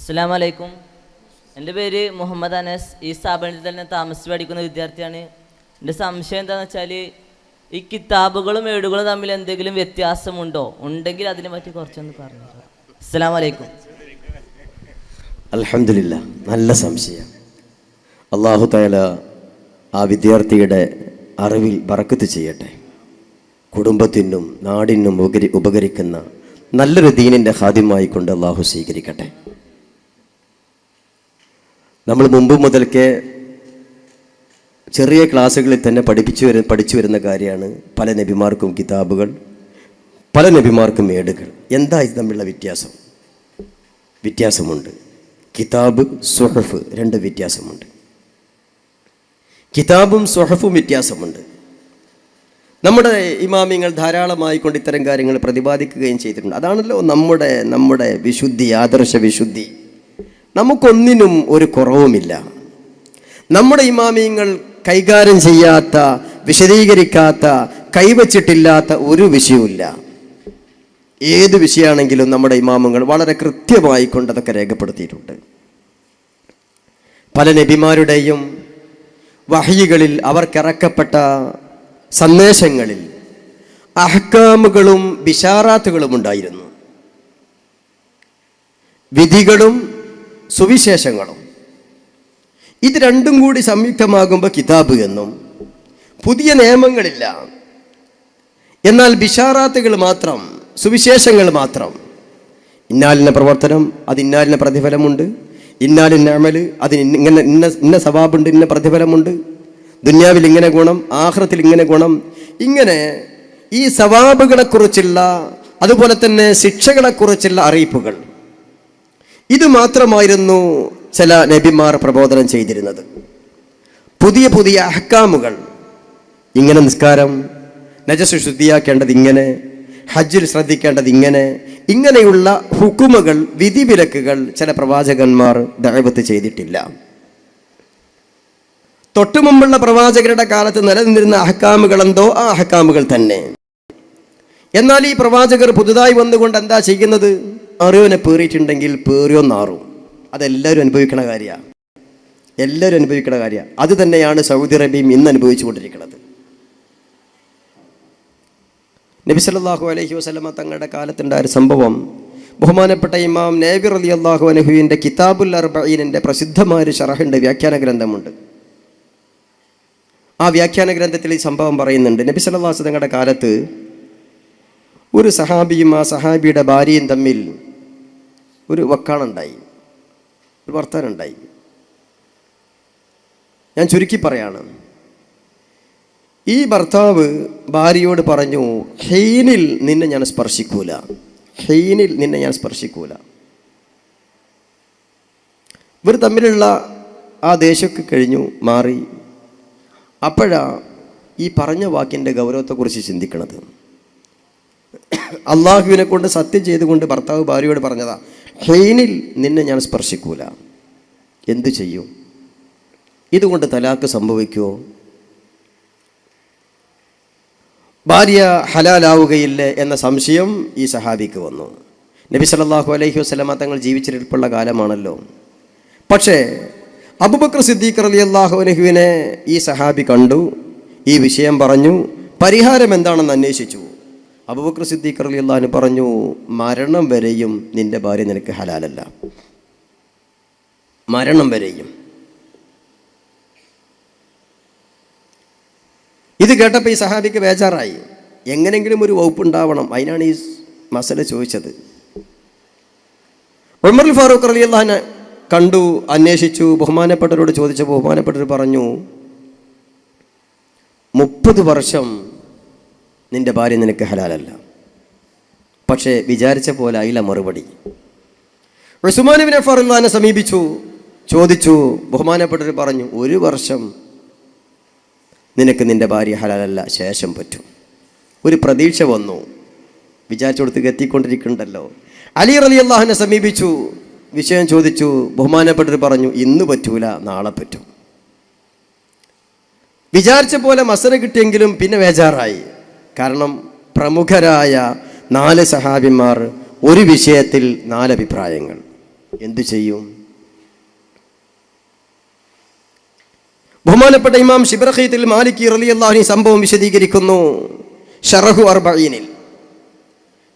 അസ്സലാമു അലൈക്കും. എൻ്റെ പേര് മുഹമ്മദ് അനസ്. ഈ സ്ഥാപനത്തിൽ തന്നെ താമസിച്ച് പഠിക്കുന്ന വിദ്യാർത്ഥിയാണ്. എൻ്റെ സംശയം എന്താണെന്ന് വെച്ചാൽ, ഈ കിതാബുകളും ഏടുകളും തമ്മിൽ എന്തെങ്കിലും വ്യത്യാസമുണ്ടോ? ഉണ്ടെങ്കിൽ അതിനെ പറ്റി കുറച്ചൊന്ന് പറഞ്ഞു. അസ്സലാമു അലൈക്കും. അൽഹംദുലില്ലാ, നല്ല സംശയം. അല്ലാഹു തആല ആ വിദ്യാർത്ഥിയുടെ അറിവിൽ ബറക്കത്ത് ചെയ്യട്ടെ. കുടുംബത്തിനും നാടിനും ഉപകരിക്കുന്ന നല്ലൊരു ദീനിൻ്റെ ഖാദിമായി കൊണ്ട് അല്ലാഹു സ്വീകരിക്കട്ടെ. നമ്മൾ മുമ്പ് മുതൽക്കേ ചെറിയ ക്ലാസ്സുകളിൽ തന്നെ പഠിച്ചു വരുന്ന കാര്യമാണ് പല നബിമാർക്കും കിതാബുകൾ, പല നബിമാർക്കും ഏടുകൾ. എന്താ ഇത് തമ്മിലുള്ള വ്യത്യാസമുണ്ട്. കിതാബ്, സുഹഫ്, രണ്ട് വ്യത്യാസമുണ്ട്. കിതാബും സുഹഫും വ്യത്യാസമുണ്ട്. നമ്മുടെ ഇമാമിങ്ങൾ ധാരാളമായി കൊണ്ട് ഇത്തരം കാര്യങ്ങൾ പ്രതിപാദിക്കുകയും ചെയ്തിട്ടുണ്ട്. അതാണല്ലോ നമ്മുടെ വിശുദ്ധി, ആദർശ വിശുദ്ധി. നമുക്കൊന്നിനും ഒരു കുറവുമില്ല. നമ്മുടെ ഇമാമിങ്ങൾ കൈകാര്യം ചെയ്യാത്ത, വിശദീകരിക്കാത്ത, കൈവച്ചിട്ടില്ലാത്ത ഒരു വിഷയവുമില്ല. ഏത് വിഷയമാണെങ്കിലും നമ്മുടെ ഇമാമുകൾ വളരെ കൃത്യമായി കൊണ്ട് അതൊക്കെ രേഖപ്പെടുത്തിയിട്ടുണ്ട്. പല നബിമാരുടെയും വഹ്യികളിൽ അവർക്കിറക്കപ്പെട്ട സന്ദേശങ്ങളിൽ അഹ്കാമുകളും ബിശാറാത്തുകളും ഉണ്ടായിരുന്നു. വിധികളും സുവിശേഷങ്ങളും. ഇത് രണ്ടും കൂടി സംയുക്തമാകുമ്പോൾ കിതാബ് എന്നും. പുതിയ നിയമങ്ങളില്ല, എന്നാൽ ബിശാറാത്തുകൾ മാത്രം, സുവിശേഷങ്ങൾ മാത്രം. ഇന്നാലിൻ്റെ പ്രവർത്തനം, അത് ഇന്നാലിൻ്റെ പ്രതിഫലമുണ്ട്. ഇന്നാലിൻ്റെ അമല്, അതിന് ഇന്ന സവാബുണ്ട്, ഇന്ന പ്രതിഫലമുണ്ട്. ദുന്യാവിൽ ഇങ്ങനെ ഗുണം, ആഖിറത്തിൽ ഇങ്ങനെ ഗുണം. ഇങ്ങനെ ഈ സവാബുകളെക്കുറിച്ചുള്ള, അതുപോലെ തന്നെ ശിക്ഷകളെക്കുറിച്ചുള്ള അറിയിപ്പുകൾ. ഇത് മാത്രമായിരുന്നു ചില നബിമാർ പ്രബോധനം ചെയ്തിരുന്നത്. പുതിയ പുതിയ അഹ്കാമുകൾ, ഇങ്ങനെ നിസ്കാരം, നജസ് ശുദ്ധിയാക്കേണ്ടത് ഇങ്ങനെ, ഹജ്ജിൽ ശ്രദ്ധിക്കേണ്ടത് ഇങ്ങനെയുള്ള ഹുക്കുമുകൾ, വിധിവിലക്കുകൾ ചില പ്രവാചകന്മാർ ദഅവത്ത് ചെയ്തിട്ടില്ല. തൊട്ടുമുമ്പുള്ള പ്രവാചകരുടെ കാലത്ത് നിലനിന്നിരുന്ന അഹ്കാമുകൾ എന്തോ ആ അഹ്കാമുകൾ തന്നെ. എന്നാൽ ഈ പ്രവാചകർ പുതുതായി വന്നുകൊണ്ട് എന്താ ചെയ്യുന്നത്? അറിയോനെ പേറിയിട്ടുണ്ടെങ്കിൽ പേറിയോ നാറും. അതെല്ലാവരും അനുഭവിക്കണ കാര്യമാണ്, എല്ലാവരും അനുഭവിക്കണ കാര്യമാണ്. അത് തന്നെയാണ് സൗദി അറേബ്യയും ഇന്ന് അനുഭവിച്ചു കൊണ്ടിരിക്കുന്നത്. നബി സല്ലല്ലാഹു അലൈഹി വസല്ലമ തങ്ങളുടെ കാലത്തുണ്ടായ ഒരു സംഭവം, ബഹുമാനപ്പെട്ട ഇമാം നേവി റളിയല്ലാഹു അൻഹുവിൻ്റെ കിതാബുൽ അർബഈനിൻ്റെ പ്രസിദ്ധമായ ഒരു ശറഹുണ്ട്, വ്യാഖ്യാന ഗ്രന്ഥമുണ്ട്. ആ വ്യാഖ്യാന ഗ്രന്ഥത്തിൽ ഈ സംഭവം പറയുന്നുണ്ട്. നബി സല്ലല്ലാഹു അലൈഹി വസല്ലം തങ്ങളുടെ കാലത്ത് ഒരു സഹാബിയും ആ സഹാബിയുടെ ഭാര്യയും തമ്മിൽ ഒരു വക്കാണുണ്ടായി, ഒരു വർത്താനുണ്ടായി. ഞാൻ ചുരുക്കി പറയാണ്. ഈ ഭർത്താവ് ഭാര്യയോട് പറഞ്ഞു, ഹീനിൽ നിന്നെ ഞാൻ സ്പർശിക്കൂല, ഹീനിൽ നിന്നെ ഞാൻ സ്പർശിക്കൂല. ഇവർ തമ്മിലുള്ള ആ ദേഷ്യമൊക്കെ കഴിഞ്ഞു, മാറി. അപ്പോഴാ ഈ പറഞ്ഞ വാക്കിൻ്റെ ഗൗരവത്തെക്കുറിച്ച് ചിന്തിക്കണത്. അള്ളാഹുവിനെ കൊണ്ട് സത്യം ചെയ്തുകൊണ്ട് ഭർത്താവ് ഭാര്യയോട് പറഞ്ഞതാ, ഹീനിൽ നിന്നെ ഞാൻ സ്പർശിക്കൂല. എന്തു ചെയ്യും? ഇതുകൊണ്ട് തലാക്ക് സംഭവിക്കുമോ? ഭാര്യ ഹലാലാവുകയില്ലേ എന്ന സംശയം ഈ സഹാബിക്ക് വന്നു. നബി സല്ലല്ലാഹു അലൈഹി വസല്ലമ തങ്ങൾ ജീവിച്ചിരിപ്പുള്ള കാലമാണല്ലോ. പക്ഷേ അബൂബക്കർ സിദ്ദീഖ് റളിയല്ലാഹു അൻഹുവിനെ ഈ സഹാബി കണ്ടു, ഈ വിഷയം പറഞ്ഞു, പരിഹാരം എന്താണെന്ന് അന്വേഷിച്ചു. അബൂബക്കർ സിദ്ദീഖ് റളിയല്ലാഹു അൻഹു പറഞ്ഞു, മരണം വരെയും നിന്റെ ഭാര്യ നിനക്ക് ഹലാലല്ല, മരണം വരെയും. ഇത് കേട്ടപ്പോൾ ഈ സഹാബിക്ക് ബേജാറായി. എങ്ങനെങ്കിലും ഒരു വകുപ്പുണ്ടാവണം, അതിനാണ് ഈ മസല ചോദിച്ചത്. ഉമറുൽ ഫാറൂഖ് റളിയല്ലാഹു അൻഹു കണ്ടു, അന്വേഷിച്ചു, ബഹുമാനപ്പെട്ടവരോട് ചോദിച്ചപ്പോൾ ബഹുമാനപ്പെട്ടവർ പറഞ്ഞു, 30 വർഷം നിന്റെ ഭാര്യ നിനക്ക് ഹലാലല്ല. പക്ഷേ വിചാരിച്ച പോലെ ആയില്ല മറുപടി. ഉസ്മാൻ ഇബ്നു അഫ്ഫാൻ റളിയല്ലാഹു അൻഹു സമീപിച്ചു, ചോദിച്ചു. ബഹുമാനപ്പെട്ടവർ പറഞ്ഞു, 1 വർഷം നിനക്ക് നിന്റെ ഭാര്യ ഹലാലല്ല, ശേഷം പറ്റും. ഒരു പ്രതീക്ഷ വന്നു, വിചാരിച്ചോടത്തേക്ക് എത്തിക്കൊണ്ടിരിക്കുന്നുണ്ടല്ലോ. അലി റളിയല്ലാഹു അൻഹു സമീപിച്ചു, വിഷയം ചോദിച്ചു. ബഹുമാനപ്പെട്ടവർ പറഞ്ഞു, ഇന്ന് പറ്റൂല, നാളെ പറ്റും. വിചാരിച്ച പോലെ മസല കിട്ടിയെങ്കിലും പിന്നെ ബേജാറായി. കാരണം പ്രമുഖരായ 4 സഹാബിമാർ, ഒരു വിഷയത്തിൽ 4 അഭിപ്രായങ്ങൾ. എന്തു ചെയ്യും? ബഹുമാനപ്പെട്ട ഇമാം ശിബ്റഖീത്തുൽ മാലിക്കി റളിയല്ലാഹു അൻഹു സംഭവം വിശദീകരിക്കുന്നു ശറഹു അർബഈനിൽ.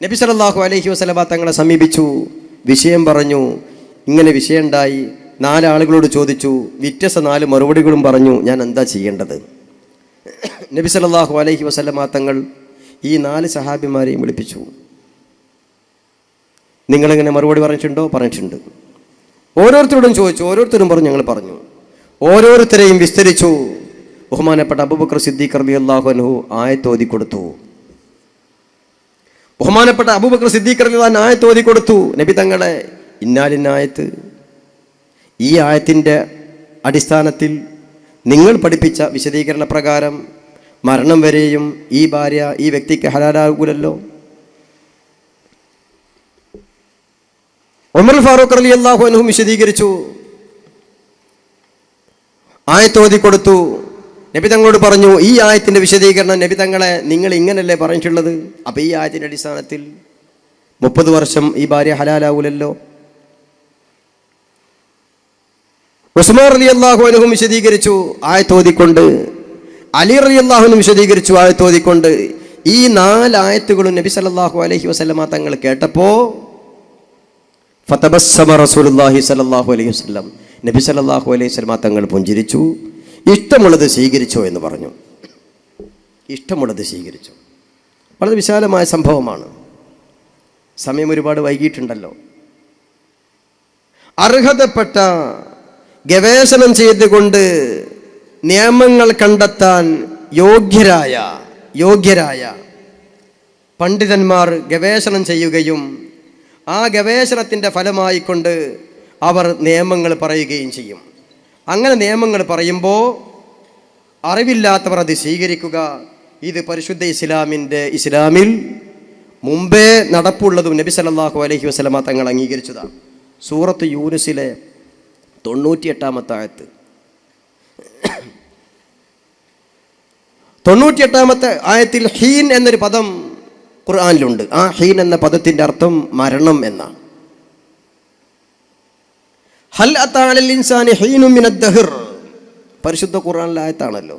നബി സല്ലല്ലാഹു അലൈഹി വസല്ലമ തങ്ങളെ സമീപിച്ചു, വിഷയം പറഞ്ഞു. ഇങ്ങനെ വിഷയം ഉണ്ടായി, 4 ആളുകളോട് ചോദിച്ചു, വ്യത്യസ്ത 4 മറുപടികളും പറഞ്ഞു. ഞാൻ എന്താ ചെയ്യേണ്ടത്? നബി സല്ലല്ലാഹു അലൈഹി വസല്ലമ തങ്ങൾ ഈ 4 സഹാബിമാരെയും വിളിപ്പിച്ചു. നിങ്ങളിങ്ങനെ മറുപടി പറഞ്ഞിട്ടുണ്ടോ? പറഞ്ഞിട്ടുണ്ട്. ഓരോരുത്തരോടും ചോദിച്ചു, ഓരോരുത്തരും പറഞ്ഞു, ഞങ്ങൾ പറഞ്ഞു. ഓരോരുത്തരെയും വിസ്തരിച്ചു. ബഹുമാനപ്പെട്ട അബൂബക്കർ സിദ്ദീഖ് റളിയല്ലാഹു അൻഹു ആയത്ത് ഓതി കൊടുത്തു. ബഹുമാനപ്പെട്ട അബൂബക്കർ സിദ്ദീഖ് റളിയല്ലാഹു അൻഹു ആയത്ത് ഓതി കൊടുത്തു. നബി തങ്ങളെ, ഇന്നാലിന്നായത്ത്, ഈ ആയത്തിൻ്റെ അടിസ്ഥാനത്തിൽ നിങ്ങൾ പഠിപ്പിച്ച വിശദീകരണ പ്രകാരം മരണം വരെയും ഈ ഭാര്യ ഈ വ്യക്തിക്ക് ഹലാലാകൂലല്ലോ. ഉമർ ഫാറൂഖ് റളിയല്ലാഹു അൻഹു വിശദീകരിച്ചു, ആയത്ത് ഓതി കൊടുത്തു. നബി തങ്ങളോട് പറഞ്ഞു, ഈ ആയത്തിൻ്റെ വിശദീകരണം നബി തങ്ങളെ നിങ്ങൾ ഇങ്ങനല്ലേ പറഞ്ഞിട്ടുള്ളത്? അപ്പോൾ ഈ ആയത്തിൻ്റെ അടിസ്ഥാനത്തിൽ 30 വർഷം ഈ ഭാര്യ ഹലാലാവൂലല്ലോ. ഉസ്മാൻ റളിയല്ലാഹു അൻഹു വിശദീകരിച്ചു ആയത്ത് ഓതിക്കൊണ്ട്. അലി റളിയല്ലാഹു അൻഹു വിശദീകരിച്ചു ആയത്ത് ഓതിക്കൊണ്ട്. ഈ 4 ആയത്തുകളും നബി സല്ലല്ലാഹു അലൈഹി വസല്ലമ തങ്ങൾ കേട്ടപ്പോൾ ഫതബസ്സമ റസൂലുള്ളാഹി സല്ലല്ലാഹു അലൈഹി വസല്ലം, നബി സല്ലല്ലാഹു അലൈഹി വസല്ലമ തങ്ങൾ പുഞ്ചിരിച്ചു. ഇഷ്ടമുള്ളത് സ്വീകരിച്ചോ എന്ന് പറഞ്ഞു. ഇഷ്ടമുള്ളത് സ്വീകരിച്ചു. വളരെ വിശാലമായ സംഭവമാണ്. സമയം ഒരുപാട് വൈകിയിട്ടുണ്ടല്ലോ. അർഹതപ്പെട്ട ഗവേഷണം ചെയ്തുകൊണ്ട് നിയമങ്ങൾ കണ്ടെത്താൻ യോഗ്യരായ പണ്ഡിതന്മാർ ഗവേഷണം ചെയ്യുകയും ആ ഗവേഷണത്തിൻ്റെ ഫലമായിക്കൊണ്ട് അവർ നിയമങ്ങൾ പറയുകയും ചെയ്യും. അങ്ങനെ നിയമങ്ങൾ പറയുമ്പോൾ അറിവില്ലാത്തവർ അത് സ്വീകരിക്കുക. ഇത് പരിശുദ്ധ ഇസ്ലാമിൽ മുമ്പേ നടപ്പുള്ളതും നബി സല്ലല്ലാഹു അലൈഹി വസല്ലമ തങ്ങൾ അംഗീകരിച്ചതാണ്. സൂറത്ത് യൂനുസിലെ 98-ാമത്തെ ആയത്ത് 98-ാമത്തെ ആയത്തിൽ ഹീൻ എന്നൊരു പദം ഖുർആനിലുണ്ട്. ആ ഹീൻ എന്ന പദത്തിൻ്റെ അർത്ഥം മരണം എന്നാണ്. ഹൽ അതാ അലൽ ഇൻസാനി ഹീനും മിനദ് ദഹർ, പരിശുദ്ധ ഖുർആനിലെ ആയത്താണല്ലോ.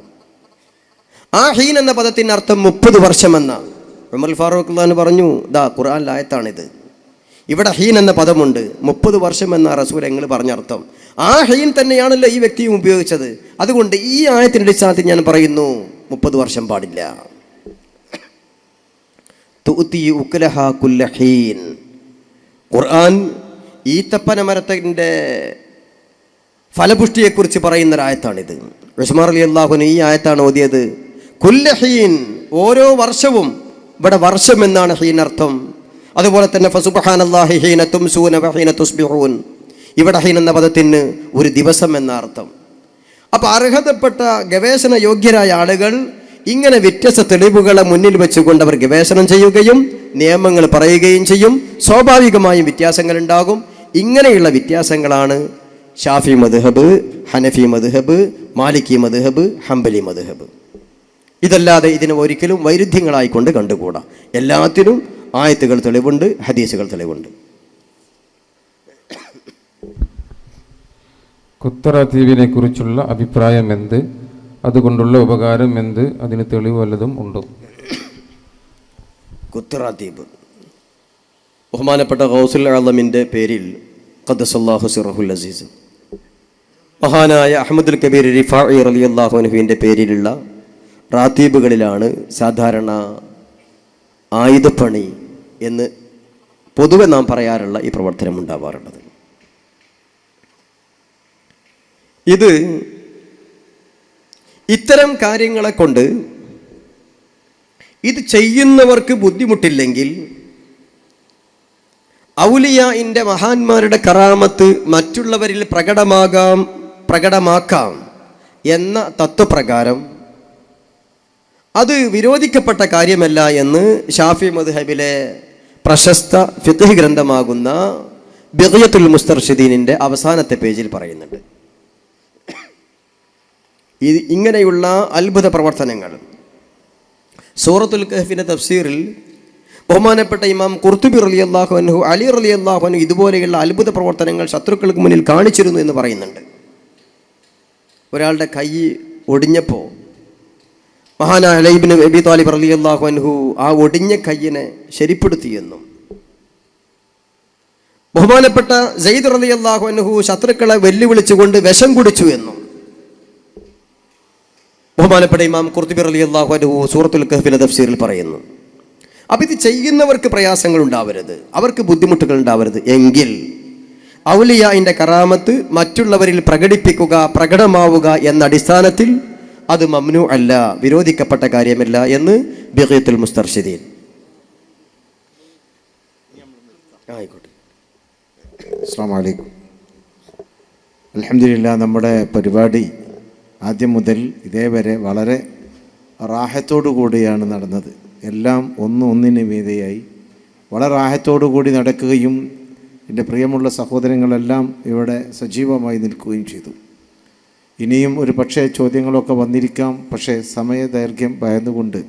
ആ ഹീൻ എന്ന പദത്തിൻ്റെ അർത്ഥം 30 വർഷമെന്നാണ്. ഉമർ ഫാറൂഖ് റളിയല്ലാഹു പറഞ്ഞു, ദാ ഖുർആനിലെ ആയത്താണിത്, ഇവിടെ ഹീൻ എന്ന പദമുണ്ട്, 30 വർഷം എന്ന റസൂൽ നിങ്ങൾ പറഞ്ഞർത്ഥം. ആ ഹീൻ തന്നെയാണല്ലോ ഈ വ്യക്തിയും ഉപയോഗിച്ചത്. അതുകൊണ്ട് ഈ ആയത്തിൻ്റെ അടിസ്ഥാനത്തിൽ ഞാൻ പറയുന്നു 30 വർഷം പാടില്ല. തുഅ്തി ഉക്ലഹാ കുല്ല ഹീൻ, ഖുർആൻ ഈത്തപ്പന മരത്തിൻ്റെ ഫലപുഷ്ടിയെക്കുറിച്ച് പറയുന്നൊരായത്താണിത്. ഉസ്മാൻ റളിയല്ലാഹു അൻഹു ഈ ആയത്താണ് ഓതിയത്. കുല്ല ഹീൻ, ഓരോ വർഷവും. ഇവിടെ വർഷം എന്നാണ് ഹീൻ അർത്ഥം. അതുപോലെ തന്നെ ഫസുബ്ഹാനല്ലാഹി ഹീന തുംസൂന വഹീന തുസ്ബിഹൂൻ, ഇവിടെ ഹീൻ എന്ന പദത്തിന് ഒരു ദിവസം എന്ന അർത്ഥം. അപ്പോൾ അർഹതപ്പെട്ട ഗവേഷണ യോഗ്യരായ ആളുകൾ ഇങ്ങനെ വ്യത്യസ്ത തെളിവുകളെ മുന്നിൽ വെച്ചുകൊണ്ട് അവർ ഗവേഷണം ചെയ്യുകയും നിയമങ്ങൾ പറയുകയും ചെയ്യും. സ്വാഭാവികമായും വ്യത്യാസങ്ങൾ ഉണ്ടാകും. ഇങ്ങനെയുള്ള വ്യത്യാസങ്ങളാണ് ഷാഫി മദ്ഹബ്, ഹനഫി മദ്ഹബ്, മാലിക്കി മദ്ഹബ്, ഹംബലി മദ്ഹബ്. ഇതല്ലാതെ ഇതിനെ ഒരിക്കലും വൈരുദ്ധ്യങ്ങളായിക്കൊണ്ട് കണ്ടുകൂടാ. എല്ലാത്തിനും ആയത്തുകൾ തെളിവുണ്ട്, ഹദീസുകൾ തെളിവുണ്ട്. കുത്തറാത്തീബിനെ കുറിച്ചുള്ള അഭിപ്രായം എന്ത്? അതുകൊണ്ടുള്ള ഉപകാരം എന്ത്? അതിന് തെളിവ് വല്ലതും ഉണ്ടോ? കുത്തറാത്തീബ് ബഹുമാനപ്പെട്ട ഗൗസുൽ ആലമിൻ്റെ പേരിൽ ഖദ്ദസല്ലാഹു സിറഹുൽ അസീസ്, മഹാനായ അഹ്മദുൽ കബീർ റിഫാഇ റളിയല്ലാഹു അൻഹുവിൻ്റെ പേരിലുള്ള റാത്തീബുകളിലാണ് സാധാരണ ആയുധപ്പണി എന്ന് പൊതുവെ നാം പറയാറുള്ള ഈ പ്രവർത്തനം ഉണ്ടാവാറുള്ളത്. ഇത് ഇത്തരം കാര്യങ്ങളെ കൊണ്ട് ഇത് ചെയ്യുന്നവർക്ക് ബുദ്ധിമുട്ടില്ലെങ്കിൽ ഔലിയാഇൻ്റെ മഹാന്മാരുടെ കറാമത്ത് മറ്റുള്ളവരിൽ പ്രകടമാക്കാം എന്ന തത്വപ്രകാരം അത് വിരോധിക്കപ്പെട്ട കാര്യമല്ല എന്ന് ഷാഫി മദ്ഹബിലെ പ്രശസ്ത ഫിഖ്ഹ് ഗ്രന്ഥമാകുന്ന ബിഗ്യത്തുൽ മുസ്തർഷിദീനിൻ്റെ അവസാനത്തെ പേജിൽ പറയുന്നുണ്ട്. ഇങ്ങനെയുള്ള അത്ഭുത പ്രവർത്തനങ്ങൾ സൂറത്തുൽ കഹ്ഫിൻ്റെ തഫ്സീറിൽ ബഹുമാനപ്പെട്ട ഇമാം ഖുർത്തുബി റളിയല്ലാഹു അൻഹു, അലി റളിയല്ലാഹു അൻഹു ഇതുപോലെയുള്ള അത്ഭുത പ്രവർത്തനങ്ങൾ ശത്രുക്കൾക്ക് മുന്നിൽ കാണിച്ചിരുന്നു എന്ന് പറയുന്നുണ്ട്. ഒരാളുടെ കൈ ഒടിഞ്ഞപ്പോൾ മഹാനായ അലി ഇബ്നു അബീ ത്വാലിബ് റളിയല്ലാഹു അൻഹു ആ ഒടിഞ്ഞ കയ്യിനെ ശരിപ്പെടുത്തിയെന്നും ബഹുമാനപ്പെട്ട സെയ്ദ് റളിയല്ലാഹു അൻഹു ശത്രുക്കളെ വെല്ലുവിളിച്ചുകൊണ്ട് വിഷം കുടിച്ചു എന്നും ബഹുമാനപ്പെട്ട ഇമാം ഖുർത്തുബി റളിയല്ലാഹു അൻഹു സൂറത്തുൽ കഹ്ഫിലെ തഫ്സീറിൽ പറയുന്നു. അപ്പം ഇത് ചെയ്യുന്നവർക്ക് പ്രയാസങ്ങൾ ഉണ്ടാവരുത്, അവർക്ക് ബുദ്ധിമുട്ടുകൾ ഉണ്ടാവരുത് എങ്കിൽ ഔലിയാഇൻ്റെ കറാമത്ത് മറ്റുള്ളവരിൽ പ്രകടമാവുക എന്ന അടിസ്ഥാനത്തിൽ അത് മംനു അല്ല, വിരോധിക്കപ്പെട്ട കാര്യമല്ല എന്ന് ബിഗ്യത്തുൽ മുസ്തർഷിദീൻ. ആയിക്കോട്ടെ. അസ്സലാമു അലൈക്കും. അൽഹംദുലില്ലാ, നമ്മുടെ പരിപാടി ആദ്യം മുതൽ ഇതേവരെ വളരെ റാഹത്തോടു കൂടിയാണ് നടന്നത്. എല്ലാം ഒന്നിന് മീതെയായി വളരെ റാഹത്തോടു കൂടി നടക്കുകയും എൻ്റെ പ്രിയമുള്ള സഹോദരങ്ങളെല്ലാം ഇവിടെ സജീവമായി നിൽക്കുകയും ചെയ്തു. ഇനിയും ഒരു പക്ഷേ ചോദ്യങ്ങളൊക്കെ വന്നിരിക്കാം, പക്ഷേ സമയദൈർഘ്യം ഭയന്നുകൊണ്ട്